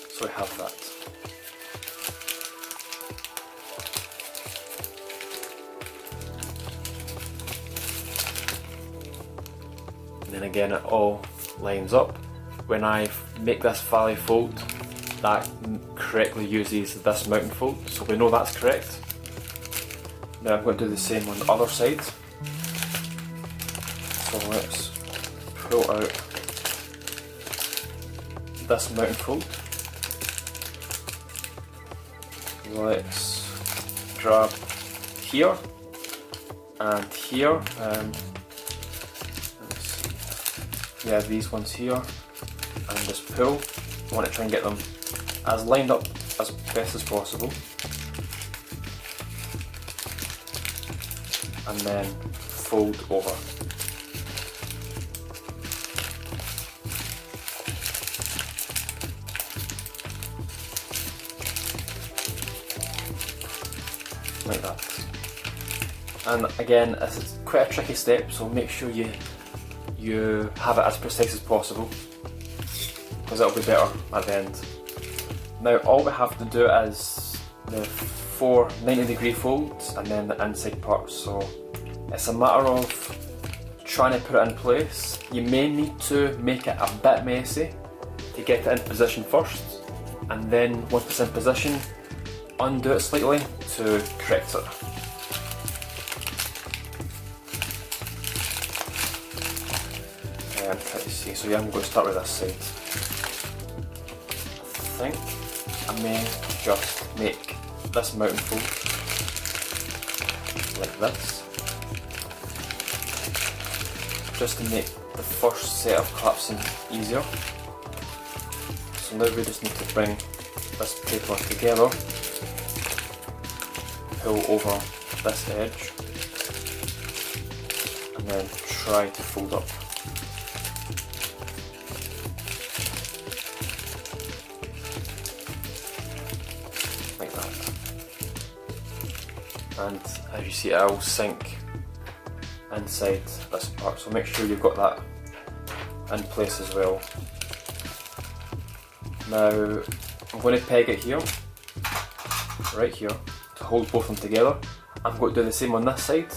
So I have that. And then again it all lines up. When I make this valley fold, that correctly uses this mountain fold, so we know that's correct. Now I'm going to do the same on the other side. So let's pull out this mountain fold. Let's grab here and here. Let's see. Yeah, these ones here, and just pull. I want to try and get them as lined up as best as possible. And then fold over. Like that. And again, this is quite a tricky step, so make sure you have it as precise as possible, because it'll be better at the end. Now all we have to do is the 4 90-degree folds and then the inside part, so it's a matter of trying to put it in place. You may need to make it a bit messy to get it in position first, and then once it's in position, undo it slightly to correct it. Okay, I'm trying to see, so yeah, I'm going to start with this side. I think I may just make this mountain fold like this, just to make the first set of collapsing easier. So now we just need to bring this paper together, pull over this edge, and then try to fold up. Like that. And as you see, it will sink inside this part, so make sure you've got that in place as well. Now I'm going to peg it here, right here, to hold both of them together. I'm going to do the same on this side,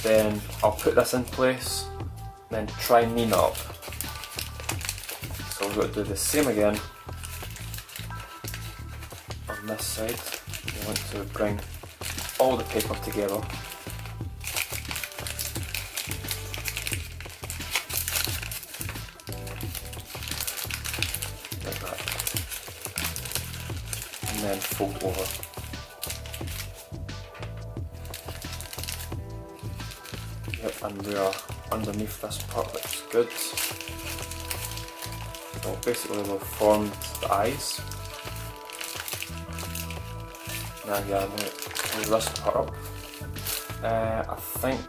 then I'll put this in place, then try and lean it up. So we're going to do the same again on this side. You want to bring all the paper together. Like that. And then fold over. Yep, and we are underneath this part, which is good. So basically we've formed the eyes. Now yeah, we'll this part up. I think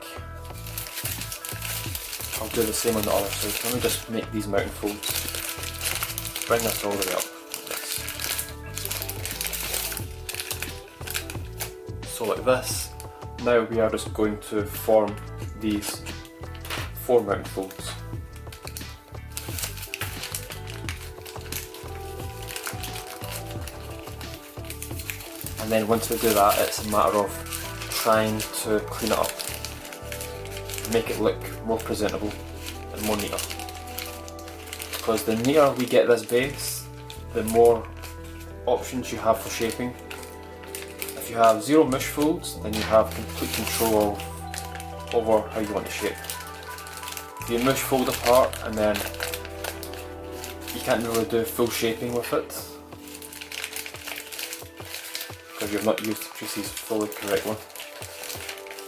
I'll do the same on the other side. Let me just make these mountain folds. Bring this all the way up. So like this. Now we are just going to form these 4 mountain folds. And then once we do that, it's a matter of trying to clean it up, make it look more presentable and more neater. Because the neater we get this base, the more options you have for shaping. If you have 0 mesh folds, then you have complete control over how you want to shape. If you mesh fold apart, and then you can't really do full shaping with it, because you've not used the creases fully correctly.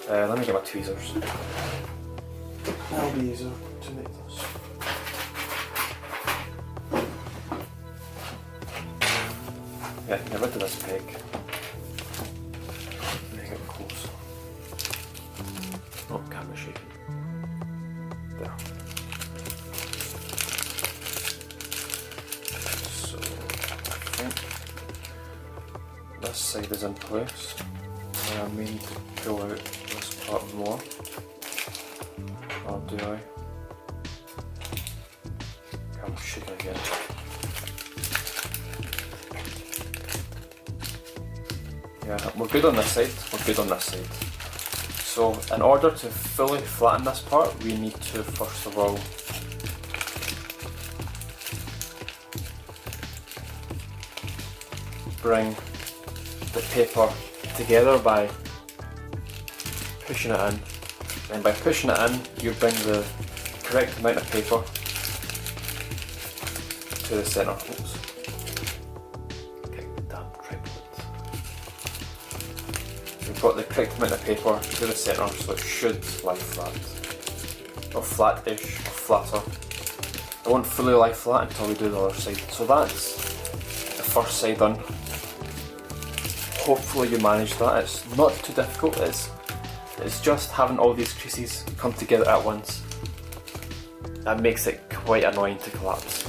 Let me get my tweezers. That'll be easier to make this. Yeah, get rid of this peg. Make it close. Not camera shaking. There. So I think this side is in place. I may need to pull out this part more. Or do I? I'm shaking again. Yeah, we're good on this side, we're good on this side. So in order to fully flatten this part, we need to first of all bring the paper together by pushing it in. And by pushing it in, you bring the correct amount of paper to the centre. Oops. Okay, damn tripod. We've got the correct amount of paper to the centre, so it should lie flat. Or flat-ish, or flatter. It won't fully lie flat until we do the other side. So that's the first side done. Hopefully you managed that. It's not too difficult. It's just having all these creases come together at once that makes it quite annoying to collapse.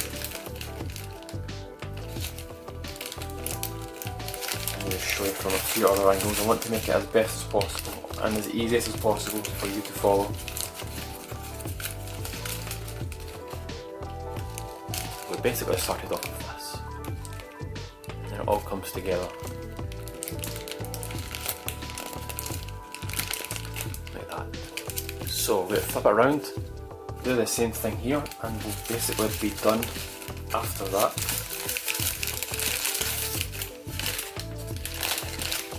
I'm going to show you from a few other angles. I want to make it as best as possible and as easiest as possible for you to follow. We basically started off with this, and it all comes together. So we'll flip it around, do the same thing here, and we'll basically be done after that.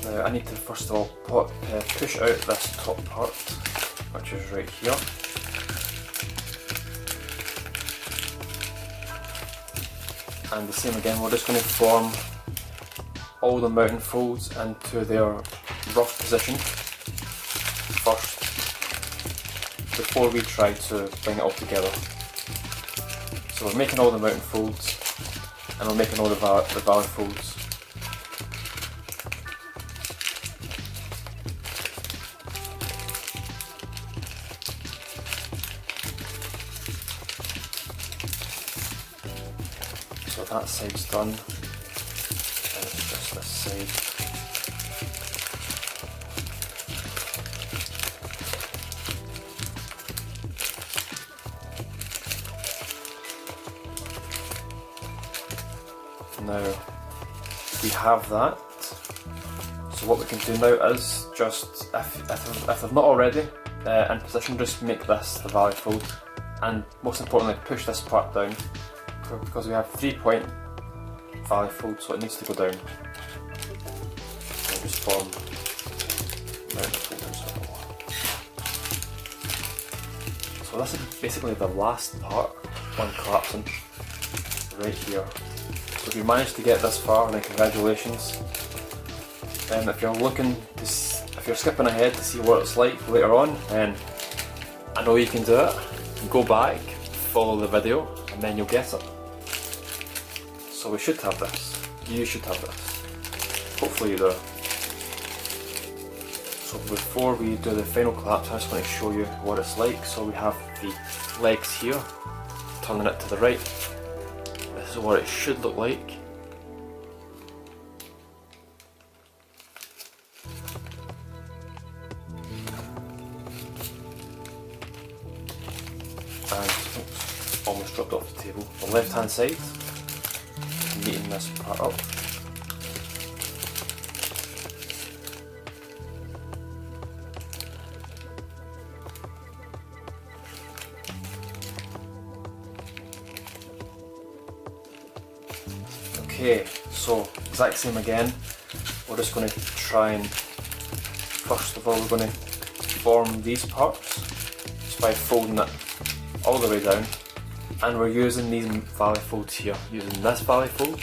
Now I need to first of all push out this top part, which is right here. And the same again, we're just going to form all the mountain folds into their rough position first, before we try to bring it all together. So we're making all the mountain folds, and we're making all the valley folds. So that side's done, and it's just this side. Now we have that, so what we can do now is just, if they're not already in position, just make this the valley fold, and most importantly push this part down, because we have 3-point valley fold, so it needs to go down. form mounting folders. So this is basically the last part on collapsing, right here. So if you managed to get this far, then congratulations. If you're looking to if you're skipping ahead to see what it's like later on, then I know you can do it. Go back, follow the video, and then you'll get it. So we should have this. You should have this. Hopefully you do. So before we do the final collapse, I just want to show you what it's like. So we have the legs here, turning it to the right. This is what it should look like. And oops, almost dropped off the table. The left hand side, neaten this part up. Okay, so exact same again. We're just going to try and, first of all, we're going to form these parts just by folding it all the way down, and we're using these valley folds here, using this valley fold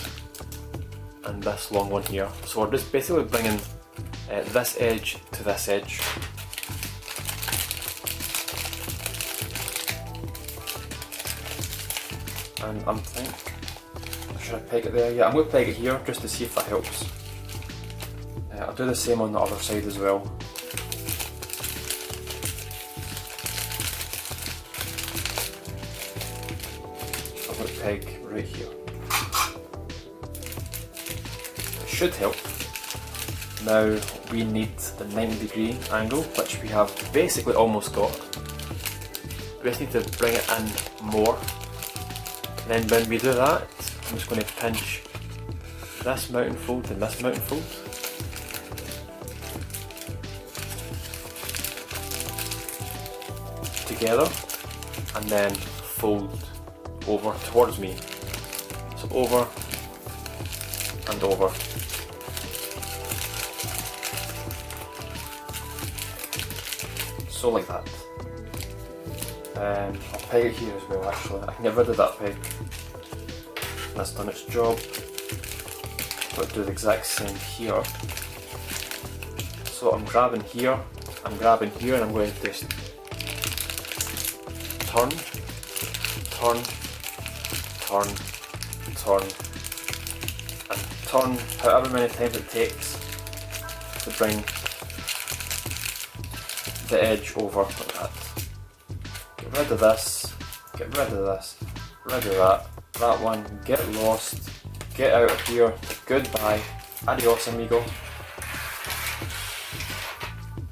and this long one here. So we're just basically bringing this edge to this edge. And I'm thinking, should I peg it there? Yeah, I'm going to peg it here just to see if that helps. I'll do the same on the other side as well. So I'm going to peg right here. It should help. Now we need the 90-degree angle, which we have basically almost got. We just need to bring it in more. And then when we do that, I'm just going to pinch this mounting fold and this mounting fold. Together, and then fold over towards me. So over and over. So like that. I'll peg it here as well actually. I can get rid of that peg. That's done its job. But do the exact same here. So I'm grabbing here, and I'm going to just turn, turn, turn, turn, and turn however many times it takes to bring the edge over like that. Get rid of this, get rid of this, rid of that one, get lost, get out of here, goodbye, adios amigo.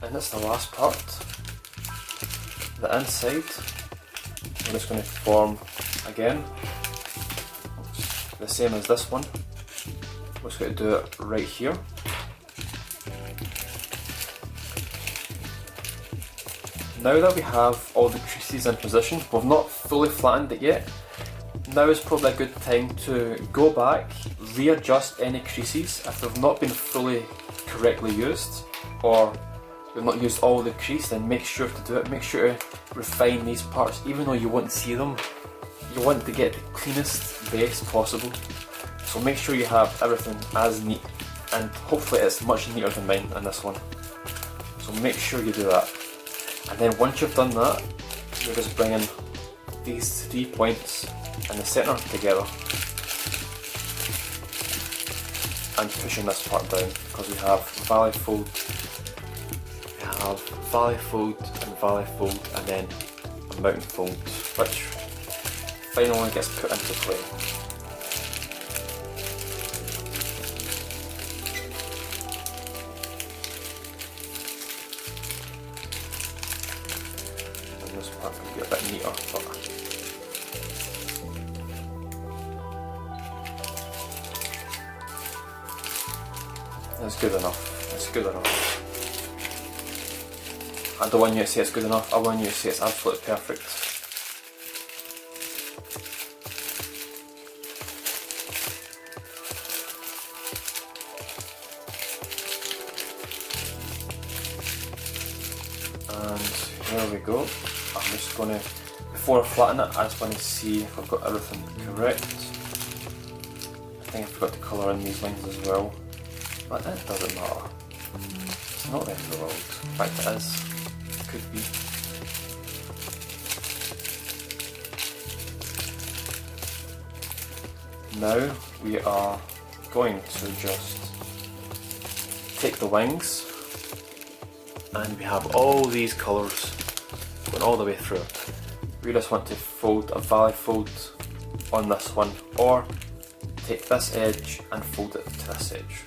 And that's the last part, the inside. I'm just going to form again, the same as this one. We're just going to do it right here. Now that we have all the creases in position, we've not fully flattened it yet. Now is probably a good time to go back, readjust any creases if they've not been fully correctly used, or we've not used all the crease, then make sure to do it. Make sure to refine these parts, even though you won't see them. You want to get the cleanest base possible. So make sure you have everything as neat, and hopefully it's much neater than mine in this one. So make sure you do that. And then once you've done that, you're just bringing these 3 points in the centre together and pushing this part down, because we have valley fold, and then a mountain fold, which finally gets put into play. And this part can get a bit neater, but it's good enough. It's good enough. I don't want you to say it's good enough, I want you to say it's absolutely perfect. there we go. I'm just going to, before I flatten it, I just want to see if I've got everything correct. I think I forgot to colour in these lines as well, but that doesn't matter. It's not the end of the world. In fact, it is. It could be. Now we are going to just take the wings, and we have all these colours going all the way through. We just want to fold a valley fold on this one, or take this edge and fold it to this edge.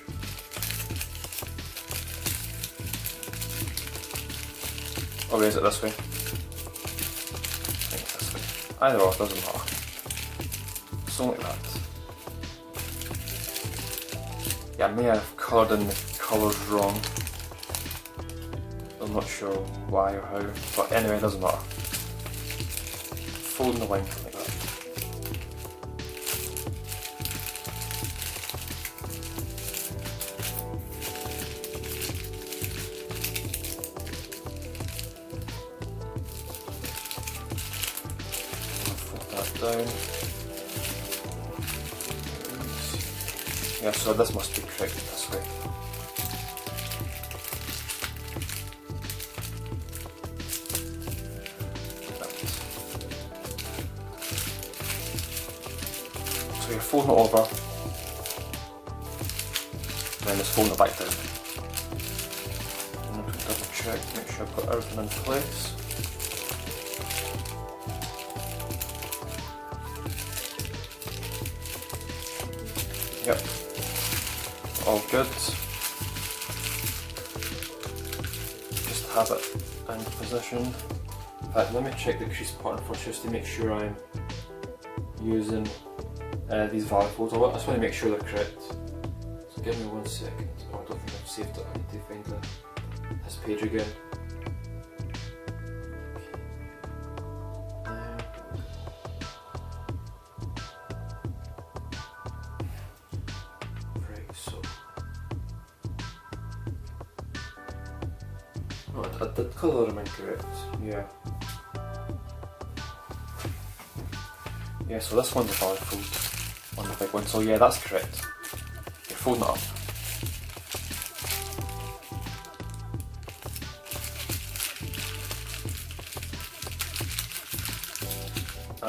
Or is it this way? I think it's this way. Either or, it doesn't matter. So like that. Yeah, I may have coloured in the colours wrong. I'm not sure why or how, but anyway, it doesn't matter. Folding the wing like that. Fold that down. Yeah, so this must be correct this way. So you're folding it over, and then just folding it back down. I'm going to double check, make sure I've got everything in place. Yep. All good. Just have it in position. In fact, let me check the crease pattern first just to make sure I'm using these valley folds. I just want to make sure they're correct. So give me 1 second. Oh, I don't think I've saved it. I need to find this page again. I did colour them incorrect, yeah. Yeah, so this one's a valley fold on the big one, so yeah, that's correct. You're folding it up.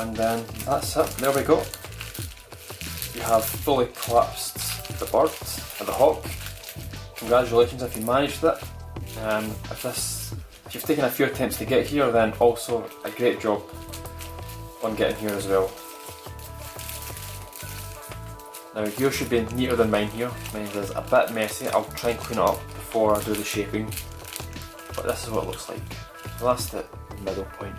And then that's it, there we go. You have fully collapsed the bird, or the hawk. Congratulations if you managed it. If you've taken a few attempts to get here, then also a great job on getting here as well. Now yours should be neater than mine here. Mine is a bit messy. I'll try and clean it up before I do the shaping. But this is what it looks like. So that's the middle point.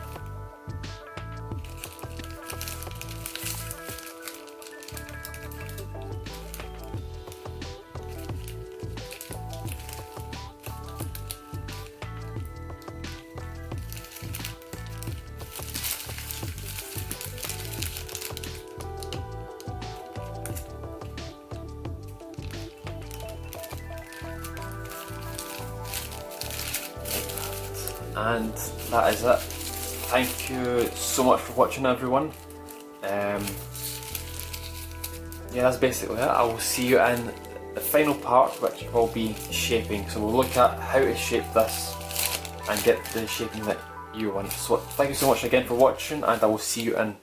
And that is it. Thank you so much for watching, everyone. Yeah, that's basically it. I will see you in the final part, which will be shaping. So we'll look at how to shape this and get the shaping that you want. So thank you so much again for watching, and I will see you in